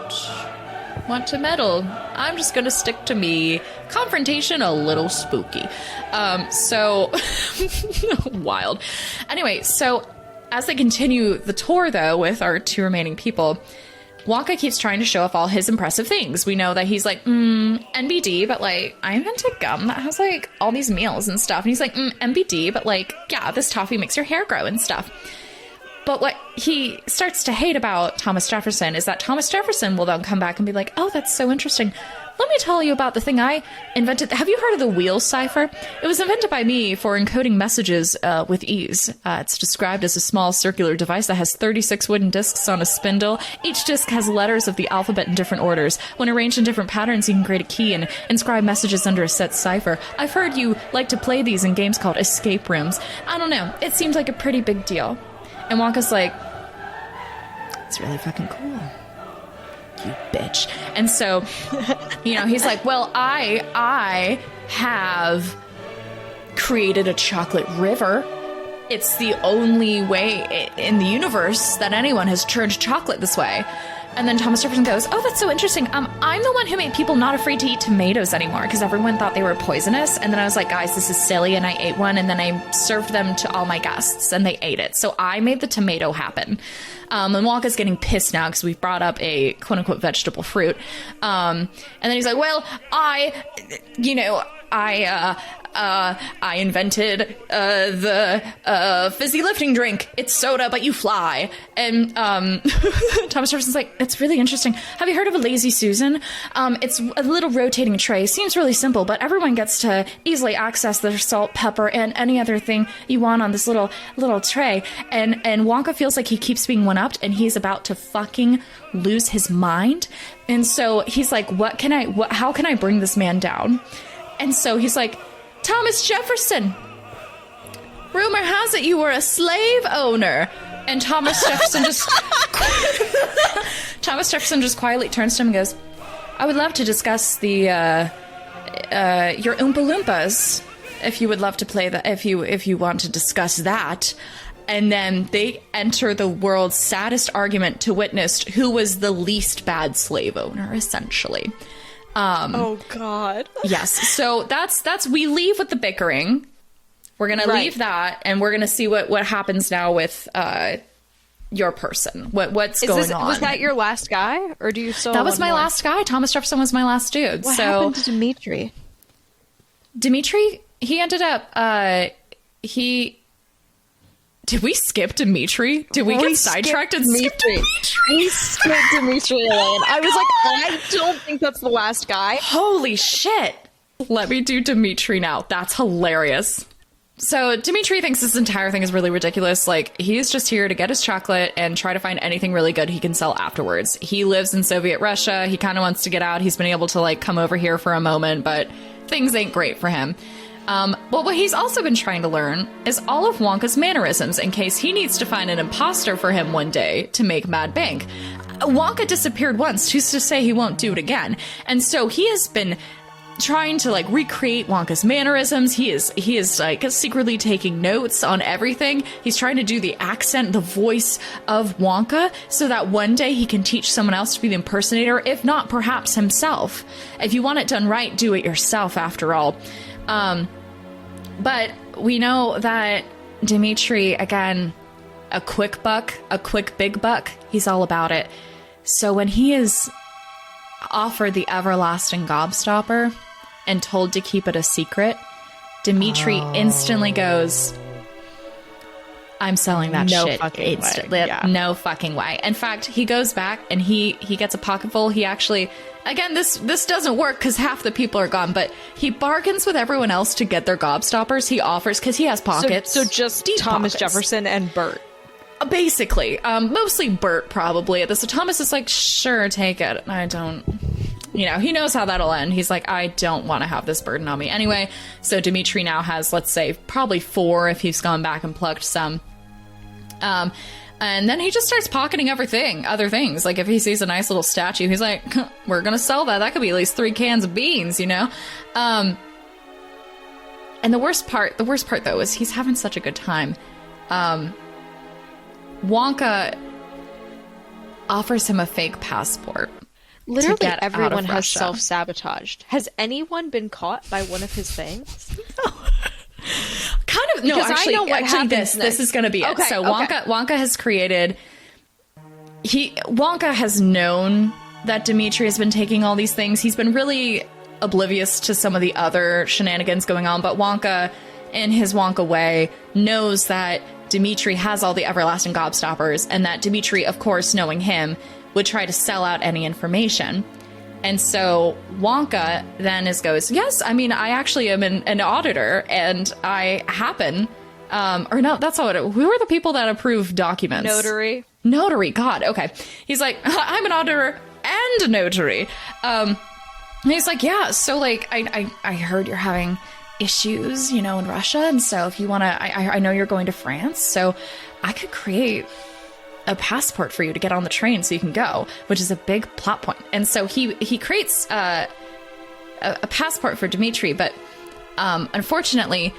want to meddle. I'm just going to stick to me. Confrontation, a little spooky. So wild. Anyway, so as they continue the tour, though, with our two remaining people, Wonka keeps trying to show off all his impressive things. We know that he's like, NBD, but like, I invented gum that has like all these meals and stuff. And he's like, NBD, but like, yeah, this toffee makes your hair grow and stuff. But what he starts to hate about Thomas Jefferson is that Thomas Jefferson will then come back and be like, oh, that's so interesting. Let me tell you about the thing I invented. Have you heard of the wheel cipher? It was invented by me for encoding messages with ease. It's described as a small circular device that has 36 wooden discs on a spindle. Each disc has letters of the alphabet in different orders. When arranged in different patterns, you can create a key and inscribe messages under a set cipher. I've heard you like to play these in games called escape rooms. I don't know. It seems like a pretty big deal. And Wonka's like, it's really fucking cool. You bitch. And so, you know, he's like, well, I have created a chocolate river. It's the only way in the universe that anyone has churned chocolate this way. And then Thomas Jefferson goes, oh, that's so interesting. I'm the one who made people not afraid to eat tomatoes anymore because everyone thought they were poisonous. And then I was like, guys, this is silly. And I ate one and then I served them to all my guests and they ate it. So I made the tomato happen. And Wonka's getting pissed now because we've brought up a quote unquote vegetable fruit. And then he's like, well, I invented the fizzy lifting drink. It's soda, but you fly. And Thomas Jefferson's like, that's really interesting. Have you heard of a Lazy Susan? It's a little rotating tray. Seems really simple, but everyone gets to easily access their salt, pepper, and any other thing you want on this little tray. And Wonka feels like he keeps being one-upped, and he's about to fucking lose his mind. And so he's like, how can I bring this man down? And so he's like, Thomas Jefferson, rumor has it you were a slave owner. And Thomas Jefferson just quietly turns to him and goes, I would love to discuss the your Oompa Loompas if you would love to play that, if you want to discuss that. And then they enter the world's saddest argument to witness who was the least bad slave owner, essentially. Oh God. Yes. So that's we leave with the bickering. We're gonna leave that, and we're gonna see what happens now with your person. What's going on? Was that your last guy, or do you still? That was my last guy. Thomas Jefferson was my last dude. What happened to Dimitri? Dimitri, he ended up. Did we skip Dimitri? Did we get sidetracked and skip Dimitri? We skipped Dimitri Elaine. I was like, I don't think that's the last guy. Holy shit! Let me do Dimitri now. That's hilarious. So Dimitri thinks this entire thing is really ridiculous. Like, he's just here to get his chocolate and try to find anything really good he can sell afterwards. He lives in Soviet Russia. He kind of wants to get out. He's been able to, like, come over here for a moment, but things ain't great for him. But what he's also been trying to learn is all of Wonka's mannerisms in case he needs to find an imposter for him one day to make mad bank. Wonka disappeared once, who's to say he won't do it again? And so he has been trying to, like, recreate Wonka's mannerisms. He is like secretly taking notes on everything. He's trying to do the accent, the voice of Wonka, so that one day he can teach someone else to be the impersonator, if not perhaps himself. If you want it done right, do it yourself, after all. But we know that Dimitri, again, a quick buck, a quick big buck, he's all about it. So when he is offered the everlasting gobstopper and told to keep it a secret, Dimitri instantly goes, I'm selling that shit instantly. Yeah. No fucking way. In fact, he goes back and he gets a pocketful. He actually, again, this doesn't work because half the people are gone, but he bargains with everyone else to get their gobstoppers. He offers, because he has pockets. So just Thomas Jefferson and Bert. Basically. Mostly Bert, probably. So Thomas is like, sure, take it. I don't... You know, he knows how that'll end. He's like, I don't want to have this burden on me. Anyway, so Dimitri now has, let's say, probably 4 if he's gone back and plucked some. And then he just starts pocketing other things. Like, if he sees a nice little statue, he's like, we're going to sell that. That could be at least 3 cans of beans, you know? And the worst part, though, is he's having such a good time. Wonka offers him a fake passport. Literally everyone has self-sabotaged. Has anyone been caught by one of his things? Kind of. No, because actually, this is going to be it. Okay, so Wonka has created... Wonka has known that Dimitri has been taking all these things. He's been really oblivious to some of the other shenanigans going on, but Wonka, in his Wonka way, knows that Dimitri has all the everlasting gobstoppers, and that Dimitri, of course, knowing him, would try to sell out any information. And so Wonka then goes, yes, I mean, I actually am an auditor, and I happen, or no, that's not what who are the people that approve documents? Notary, God, okay. He's like, I'm an auditor and a notary. And he's like, yeah, so, like, I heard you're having issues, you know, in Russia, and so if you want to, I know you're going to France, so I could create a passport for you to get on the train so you can go, which is a big plot point. And so he creates a passport for Dimitri, but unfortunately,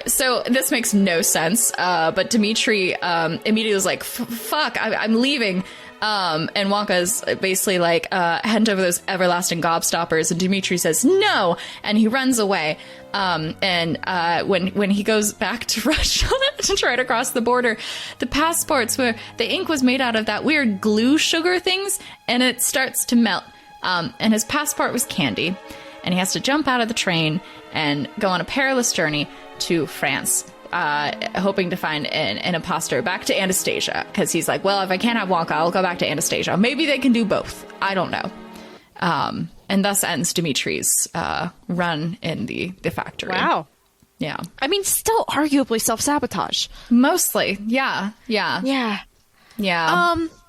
so this makes no sense, but Dimitri immediately was like, fuck, I'm leaving. And Wonka's basically like, hand over those everlasting gobstoppers, and Dimitri says no, and he runs away. And when he goes back to Russia to try to cross the border, the passports where the ink was made out of that weird glue sugar things, and it starts to melt. And his passport was candy, and he has to jump out of the train and go on a perilous journey to France, hoping to find an imposter back to Anastasia, because he's like, well, if I can't have Wonka, I'll go back to Anastasia. Maybe they can do both. I don't know. And thus ends Dimitri's run in the factory. Wow. Yeah. I mean, still arguably self-sabotage. Mostly. Yeah.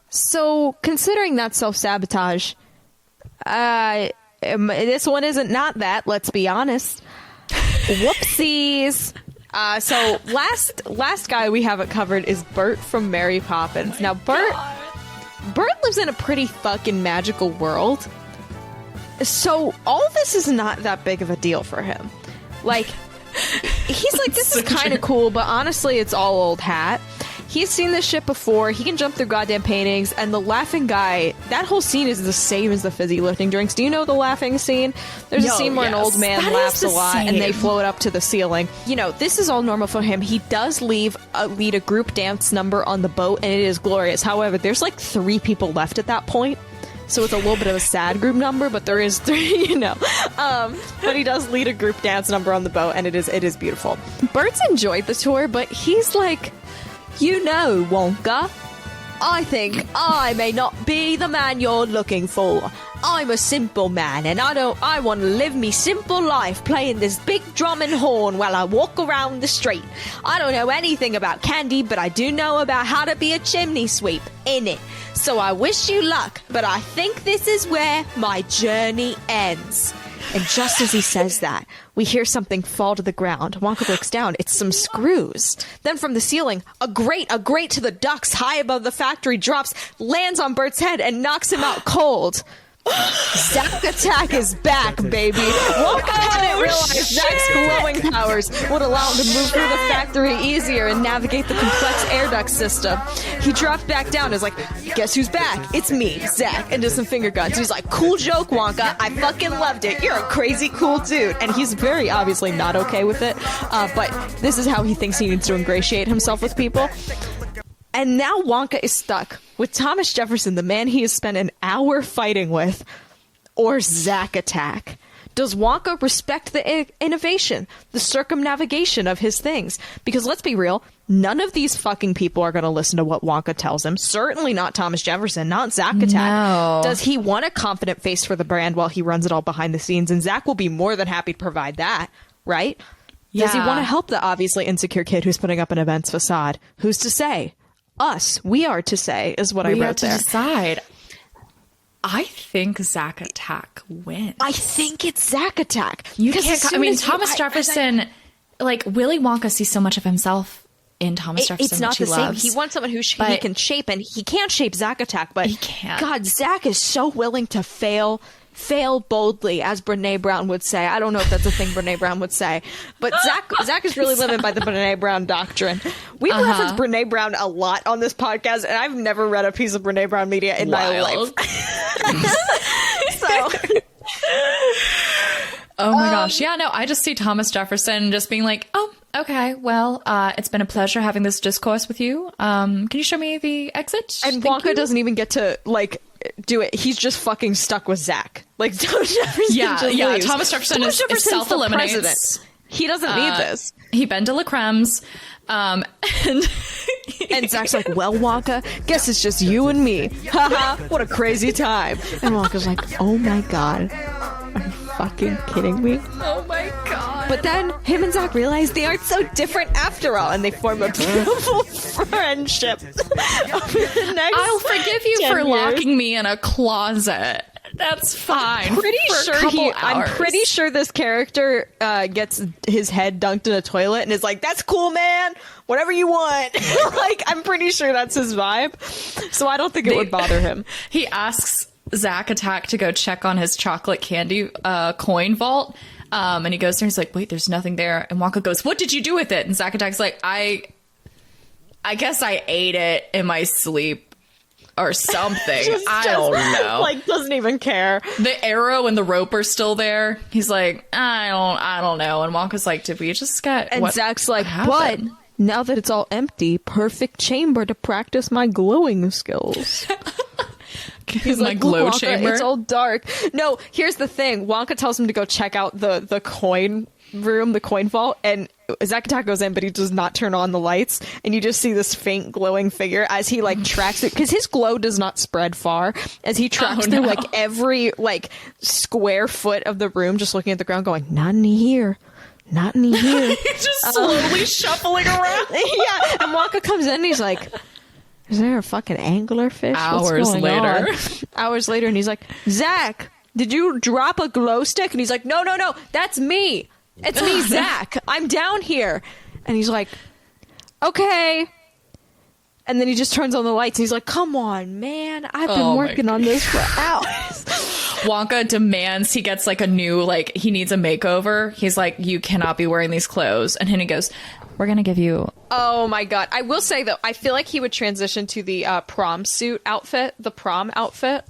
So considering that self-sabotage, this one isn't not that, let's be honest. Whoopsies. So last guy we haven't covered is Bert from Mary Poppins. Now Bert lives in a pretty fucking magical world. So all of this is not that big of a deal for him. Like, he's like, this is kind of cool, but honestly, it's all old hat. He's seen this shit before. He can jump through goddamn paintings. And the laughing guy, that whole scene is the same as the fizzy lifting drinks. Do you know the laughing scene? There's a scene where an old man laughs a lot and they float up to the ceiling. You know, this is all normal for him. He does lead a group dance number on the boat, and it is glorious. However, there's like 3 people left at that point. So it's a little bit of a sad group number, but there is 3, you know. But he does lead a group dance number on the boat, and it is beautiful. Bert's enjoyed the tour, but he's like, you know, Wonka, I think I may not be the man you're looking for. I'm a simple man, and I want to live me simple life playing this big drum and horn while I walk around the street. I don't know anything about candy, but I do know about how to be a chimney sweep, innit? So I wish you luck, but I think this is where my journey ends. And just as he says that, we hear something fall to the ground. Wonka looks down. It's some screws. Then from the ceiling, a grate to the docks high above the factory drops, lands on Bert's head, and knocks him out cold. Zack Attack is back, baby. Wonka didn't realize Zack's glowing powers would allow him to move through the factory easier and navigate the complex air duct system. He dropped back down and is like, guess who's back? It's me, Zack, and does some finger guns. He's like, cool joke, Wonka. I fucking loved it. You're a crazy cool dude. And he's very obviously not okay with it, but this is how he thinks he needs to ingratiate himself with people. And now Wonka is stuck with Thomas Jefferson, the man he has spent an hour fighting with, or Zack Attack. Does Wonka respect the innovation, the circumnavigation of his things? Because let's be real, none of these fucking people are going to listen to what Wonka tells him. Certainly not Thomas Jefferson, not Zack Attack. No. Does he want a confident face for the brand while he runs it all behind the scenes? And Zack will be more than happy to provide that, right? Yeah. Does he want to help the obviously insecure kid who's putting up an events facade? Who's to say? Us. We are to say, is what I wrote there. We are to decide. I think Zack Attack wins. I think it's Zack Attack. You can't. I mean, Thomas Jefferson, like Willy Wonka, sees so much of himself in Thomas Jefferson. It's not the same. He wants someone who he can shape, and he can't shape Zack Attack. But he can't. God, Zack is so willing to fail boldly, as Brene Brown would say. I don't know if that's a thing Brene Brown would say, but Zack is really living by the Brene Brown doctrine. We've referenced Brene Brown a lot on this podcast, and I've never read a piece of Brene Brown media in my life. So, oh my gosh, yeah, no, I just see Thomas Jefferson just being like, oh, okay, well, it's been a pleasure having this discourse with you. Can you show me the exit? And Wonka doesn't even get to do it. He's just fucking stuck with Zack. Like, Thomas Jefferson leaves. Thomas Jefferson is self-eliminates. He doesn't need this. He been to La Creme's, and Zack's like, well, Wonka, guess it's just you and me. Haha, what a crazy time. And Wonka's like, oh my god, are you fucking kidding me? Oh my god. But then him and Zack realize they aren't so different after all, and they form a beautiful friendship. I'll forgive you for locking me in a closet. That's fine. I'm pretty sure this character gets his head dunked in a toilet and is like, that's cool, man. Whatever you want. Like, I'm pretty sure that's his vibe. So I don't think it would bother him. He asks Zack Attack to go check on his chocolate candy coin vault. And he goes there and he's like, wait, there's nothing there. And Wonka goes, what did you do with it? And Zack Attack's like, I guess I ate it in my sleep. Or something. I don't know. Like, doesn't even care. The arrow and the rope are still there. He's like, I don't know. And Wonka's like, did we just get... And Zack's like, but now that it's all empty, perfect chamber to practice my glowing skills. He's my like, glow Wonka, chamber. It's all dark. No, here's the thing. Wonka tells him to go check out the coin room, the coin vault, and Zack Attack goes in, but he does not turn on the lights, and you just see this faint glowing figure as he tracks it, because his glow does not spread far, as he tracks through every square foot of the room, just looking at the ground, going, not in here. Not in here. He's just slowly shuffling around. Yeah, and Wonka comes in and he's like, is there a fucking anglerfish? Hours later. Hours later, and he's like, Zack, did you drop a glow stick? And he's like, no, that's me. It's me, Zack. I'm down here. And he's like, okay. And then he just turns on the lights and he's like, come on, man. I've been working on this for hours. Wonka demands he gets like a new, like he needs a makeover. He's like, you cannot be wearing these clothes. And Henny goes, we're going to give you. Oh my God. I will say though, I feel like he would transition to the prom suit outfit, the prom outfit.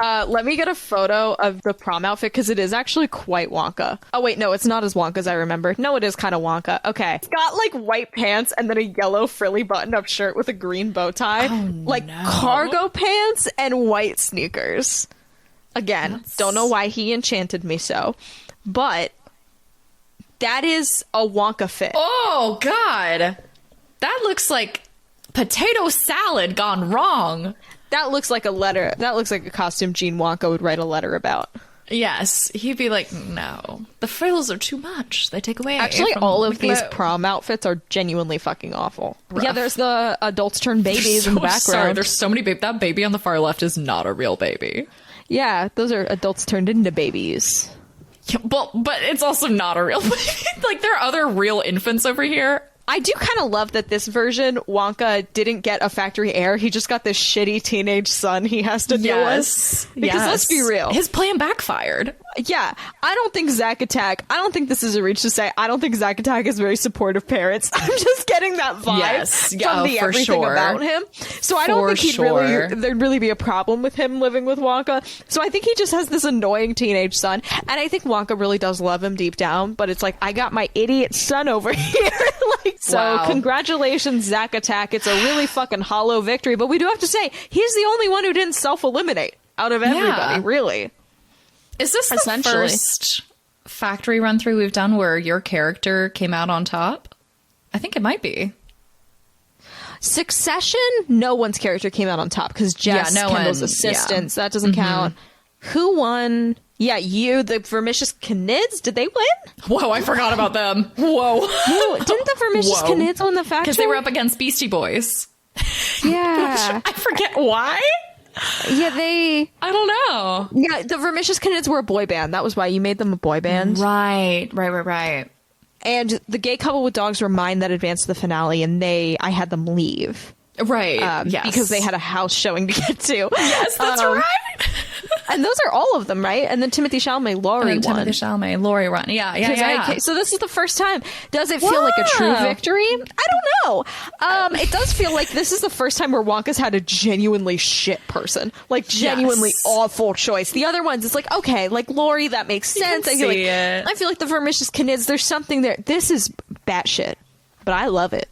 Let me get a photo of the prom outfit because it is actually quite Wonka. Oh wait, no, it's not as Wonka as I remember. No, it is kind of Wonka. Okay. It's got like white pants and then a yellow frilly button-up shirt with a green bow tie. Like cargo pants and white sneakers. Again, don't know why he enchanted me so. But that is a Wonka fit. Oh, God. That looks like potato salad gone wrong. That looks like a letter. That looks like a costume Gene Wonka would write a letter about. Yes. He'd be like, no, the frills are too much. They take away. Actually, all of these prom outfits are genuinely fucking awful. Rough. Yeah, there's the adults turn babies in the background. Sorry, there's so many babies. That baby on the far left is not a real baby. Yeah, those are adults turned into babies. Yeah, but it's also not a real baby. Like, there are other real infants over here. I do kind of love that this version, Wonka didn't get a factory heir. He just got this shitty teenage son he has to deal with. Because let's be real. His plan backfired. Yeah. I don't think I don't think this is a reach to say, I don't think Zack Attack is very supportive parents. I'm just getting that vibe from the everything about him. So I don't think there'd really be a problem with him living with Wonka. So I think he just has this annoying teenage son. And I think Wonka really does love him deep down. But it's like, I got my idiot son over here. So congratulations, Zack Attack. It's a really fucking hollow victory. But we do have to say, he's the only one who didn't self-eliminate out of everybody, really. Is this the first factory run-through we've done where your character came out on top? I think it might be. Succession, no one's character came out on top because Jess, Kendall's assistant, so that doesn't count. Who won? Yeah, the Vermicious Canids, did they win? Whoa, I forgot about them. Whoa. Didn't the Vermicious Canids win the factory? Because they were up against Beastie Boys. Yeah. I forget why. Yeah, I don't know. Yeah, the Vermicious Canids were a boy band. That was why you made them a boy band. Right. And the gay couple with dogs were mine that advanced to the finale, and I had them leave. Right. Yes. Because they had a house showing to get to. Yes, that's right. And those are all of them, right? And then Timothée Chalamet, Laurie won. Timothée Chalamet, Laurie won. Yeah. So this is the first time. Does it feel like a true victory? I don't know. It does feel like this is the first time where Wonka's had a genuinely shit person. Like, genuinely awful choice. The other ones, it's like, okay, like Laurie, that makes sense. I feel like the Vermicious Canids, there's something there. This is batshit. But I love it.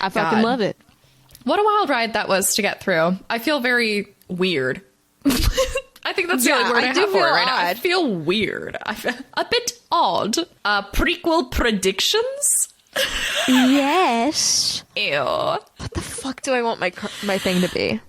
I fucking love it. What a wild ride that was to get through. I feel very weird. I think that's the only word I have for it right now. I feel weird. I feel a bit odd. Prequel predictions? Yes. Ew. What the fuck do I want my thing to be?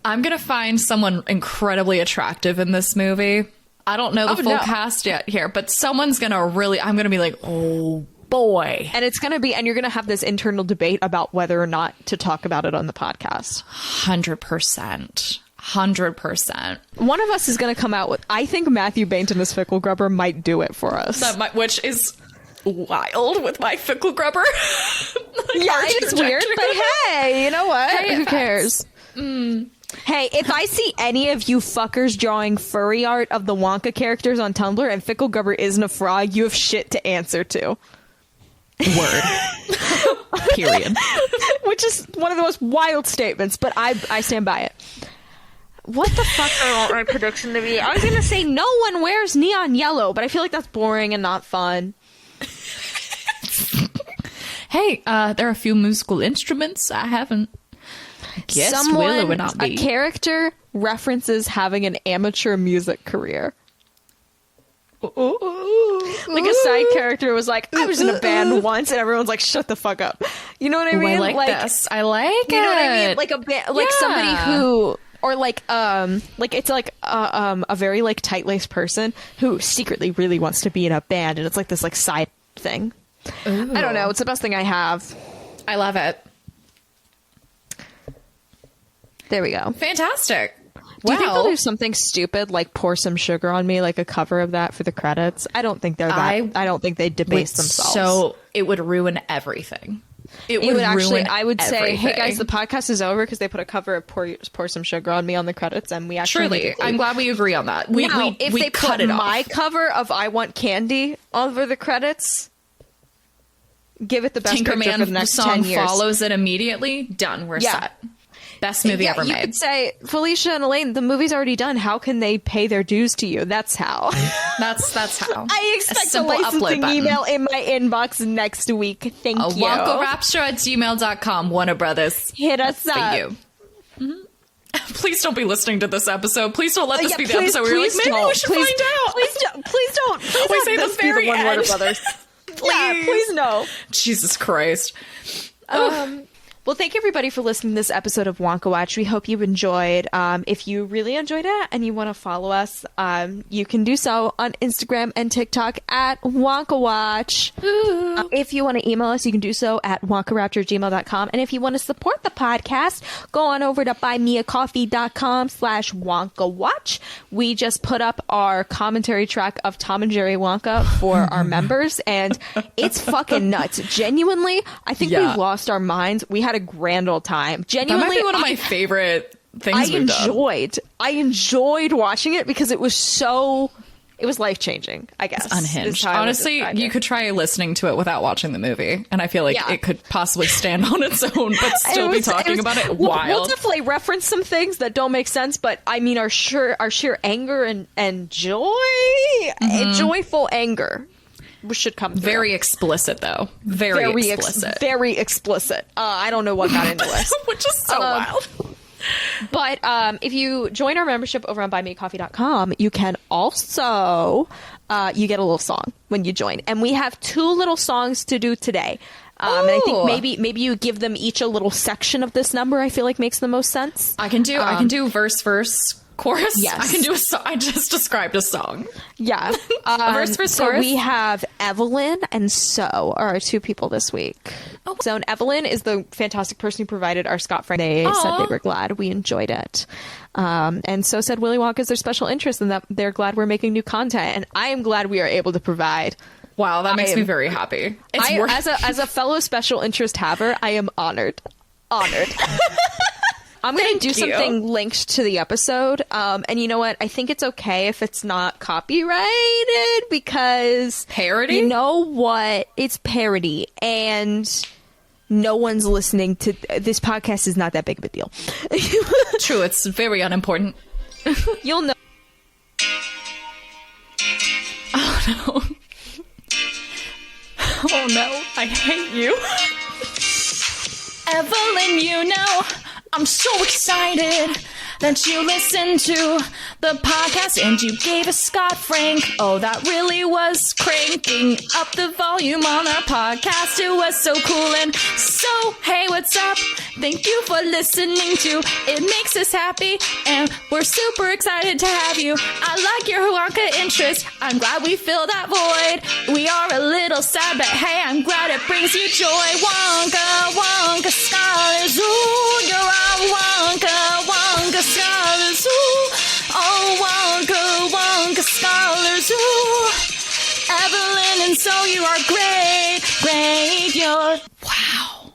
I'm going to find someone incredibly attractive in this movie. I don't know the full cast yet here, but someone's going to really... I'm going to be like, oh, boy. And it's going to be... And you're going to have this internal debate about whether or not to talk about it on the podcast. 100%. 100%. One of us is going to come out with... I think Matthew Bainton as Fickle Grubber might do it for us. Which is wild with my Fickle Grubber. Yeah, it's weird, but hey, you know what? Hey, who cares? Hey, if I see any of you fuckers drawing furry art of the Wonka characters on Tumblr and Fickle Grubber isn't a frog, you have shit to answer to. Word. Period. Which is one of the most wild statements, but I stand by it. What the fuck do I want my prediction to be? I was going to say no one wears neon yellow, but I feel like that's boring and not fun. Hey, there are a few musical instruments I haven't guessed will or would not be. A character references having an amateur music career. Like a side character was like, I was in a band once, and everyone's like, shut the fuck up. You know what I mean? I like this. I like it. You know what I mean? Like a band, like somebody who... Or like it's like a very like tight-laced person who secretly really wants to be in a band, and it's like this like side thing. Ooh. I don't know. It's the best thing I have. I love it. There we go. Fantastic. Do you think they'll do something stupid like Pour Some Sugar on Me, like a cover of that for the credits? I don't think they're that. I don't think they debase themselves. So it would ruin everything. It would actually. ruin I would say, everything. hey guys, the podcast is over because they put a cover of Pour Some Sugar on Me on the credits, and we actually Truly, I'm glad we agree on that. If they cut put it my off. cover of I Want Candy over the credits, give it the best picture for the Tinkerman next song 10 years. Follows it immediately. Done. We're set. Best movie ever You made. could say, Felicia and Elaine, the movie's already done. How can they pay their dues to you? That's how. That's how. I expect a simple upload licensing button. email in my inbox next week. Thank you. WonkaRapture@gmail.com. Warner Brothers. Hit us for up. you. Please don't be listeting to this episode. Please don't let this be the please- episode where you're like, please maybe we don't. should Please- find out. Please don't. Please don't. Please We have say the this be very one Warner end. Brothers. Yeah, please no. Jesus Christ. Well, thank you everybody for listening to this episode of Wonka Watch. We hope you enjoyed. If you really enjoyed it and you want to follow us, you can do so on Instagram and TikTok at Wonka Watch. If you want to email us, you can do so at wonkarapture@gmail.com. And if you want to support the podcast, go on over to buymeacoffee.com/Wonka Watch. We just put up our commentary track of Tom and Jerry Wonka for our members, and it's fucking nuts. Genuinely, I think we lost our minds. We had a grand old time. Genuinely, That might be one of my favorite things we've done. I enjoyed watching it because it was life changing, I guess. It's unhinged. Honestly, you could try listening to it without watching the movie, and I feel like it could possibly stand on its own, but still be talking about it wild. We'll definitely reference some things that don't make sense, but I mean, our sheer anger and joy, joyful anger. We should come through. Very explicit, though. Very explicit. Very explicit. I don't know what got into us. Which is so wild. But if you join our membership over on buymeacoffee.com, you can also you get a little song when you join. And we have 2 little songs to do today. And I think maybe you give them each a little section of this number. I feel like makes the most sense. I can do verse, chorus. Yes. I can do I just described a song. Yeah. Verse, so chorus. we have Evelyn and So are our 2 people this week. So Evelyn is the fantastic person who provided our Scott Frank. They said they were glad we enjoyed it. And So said Willy Wonka is their special interest and that they're glad we're making new content. And I am glad we are able to provide. Wow, that makes me very happy. As a fellow special interest haver, I am honored. I'm going to do something linked to the episode. And you know what? I think it's okay if it's not copyrighted because... Parody? You know what? It's parody. And no one's listening to... This podcast is not that big of a deal. True, it's very unimportant. You'll know. Oh, no. Oh, no. I hate you. Evelyn, you know... I'm so excited that you listened to the podcast and you gave us Scott Frank. Oh, that really was cranking up the volume on our podcast. It was so cool. And so, hey, what's up? Thank you for listening to It Makes Us Happy. And we're super excited to have you. I like your Wonka interest. I'm glad we filled that void. We are a little sad, but hey, I'm glad it brings you joy. Wonka, Wonka scholars. Ooh, you're our Wonka, Wonka scholars. Ooh, oh, Wonka, Wonka scholars. Ooh, Evelyn, and So you are great, great. You're wow.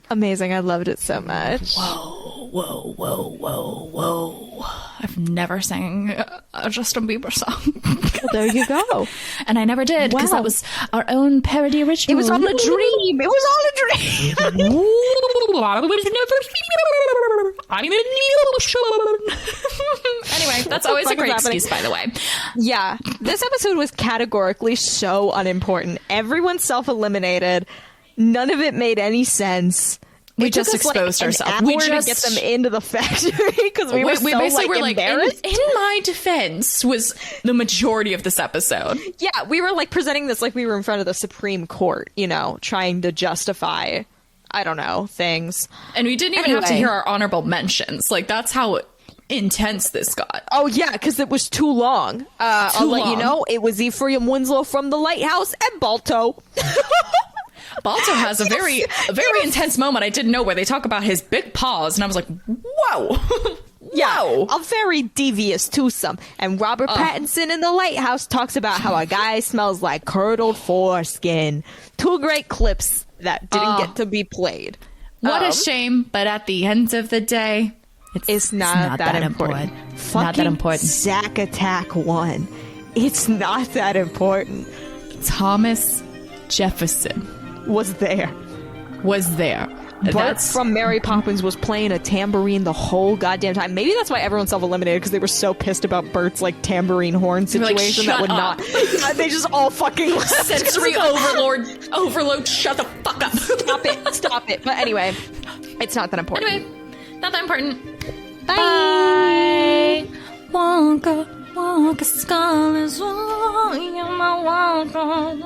Amazing. I loved it so much. Whoa, whoa, whoa, whoa, whoa. I've never sang a Justin Bieber song. Well, there you go. And I never did because that was our own parody original. It was all a dream. It was all a dream. Anyway, that's always a great excuse, by the way. Yeah. This episode was categorically so unimportant. Everyone self-eliminated. None of it made any sense. We just exposed ourselves. We just get them into the factory because we were embarrassed. In my defense, was the majority of this episode. Yeah, we were like presenting this like we were in front of the Supreme Court, you know, trying to justify, I don't know, things. And we didn't even have to hear our honorable mentions. Like, that's how intense this got. Oh, yeah, because it was too long. I'll let you know, it was Ephraim Winslow from The Lighthouse and Balto. Balto has a very intense moment I didn't know where they talk about his big paws, and I was like, whoa. Yeah, a very devious twosome. And Robert Pattinson in The Lighthouse talks about how a guy smells like curdled foreskin. 2 great clips that didn't get to be played. What a shame, but at the end of the day, it's not that important. Fucking not that important. Zack Attack 1. It's not that important. Thomas Jefferson was there. Bart from Mary Poppins was playing a tambourine the whole goddamn time. Maybe that's why everyone self-eliminated, because they were so pissed about Bert's like tambourine horn situation that would not. They just all fucking sensory overload. Shut the fuck up. Stop it. But anyway, it's not that important. Anyway, not that important. Bye. Wonka, Wonka, skull is my Wonka.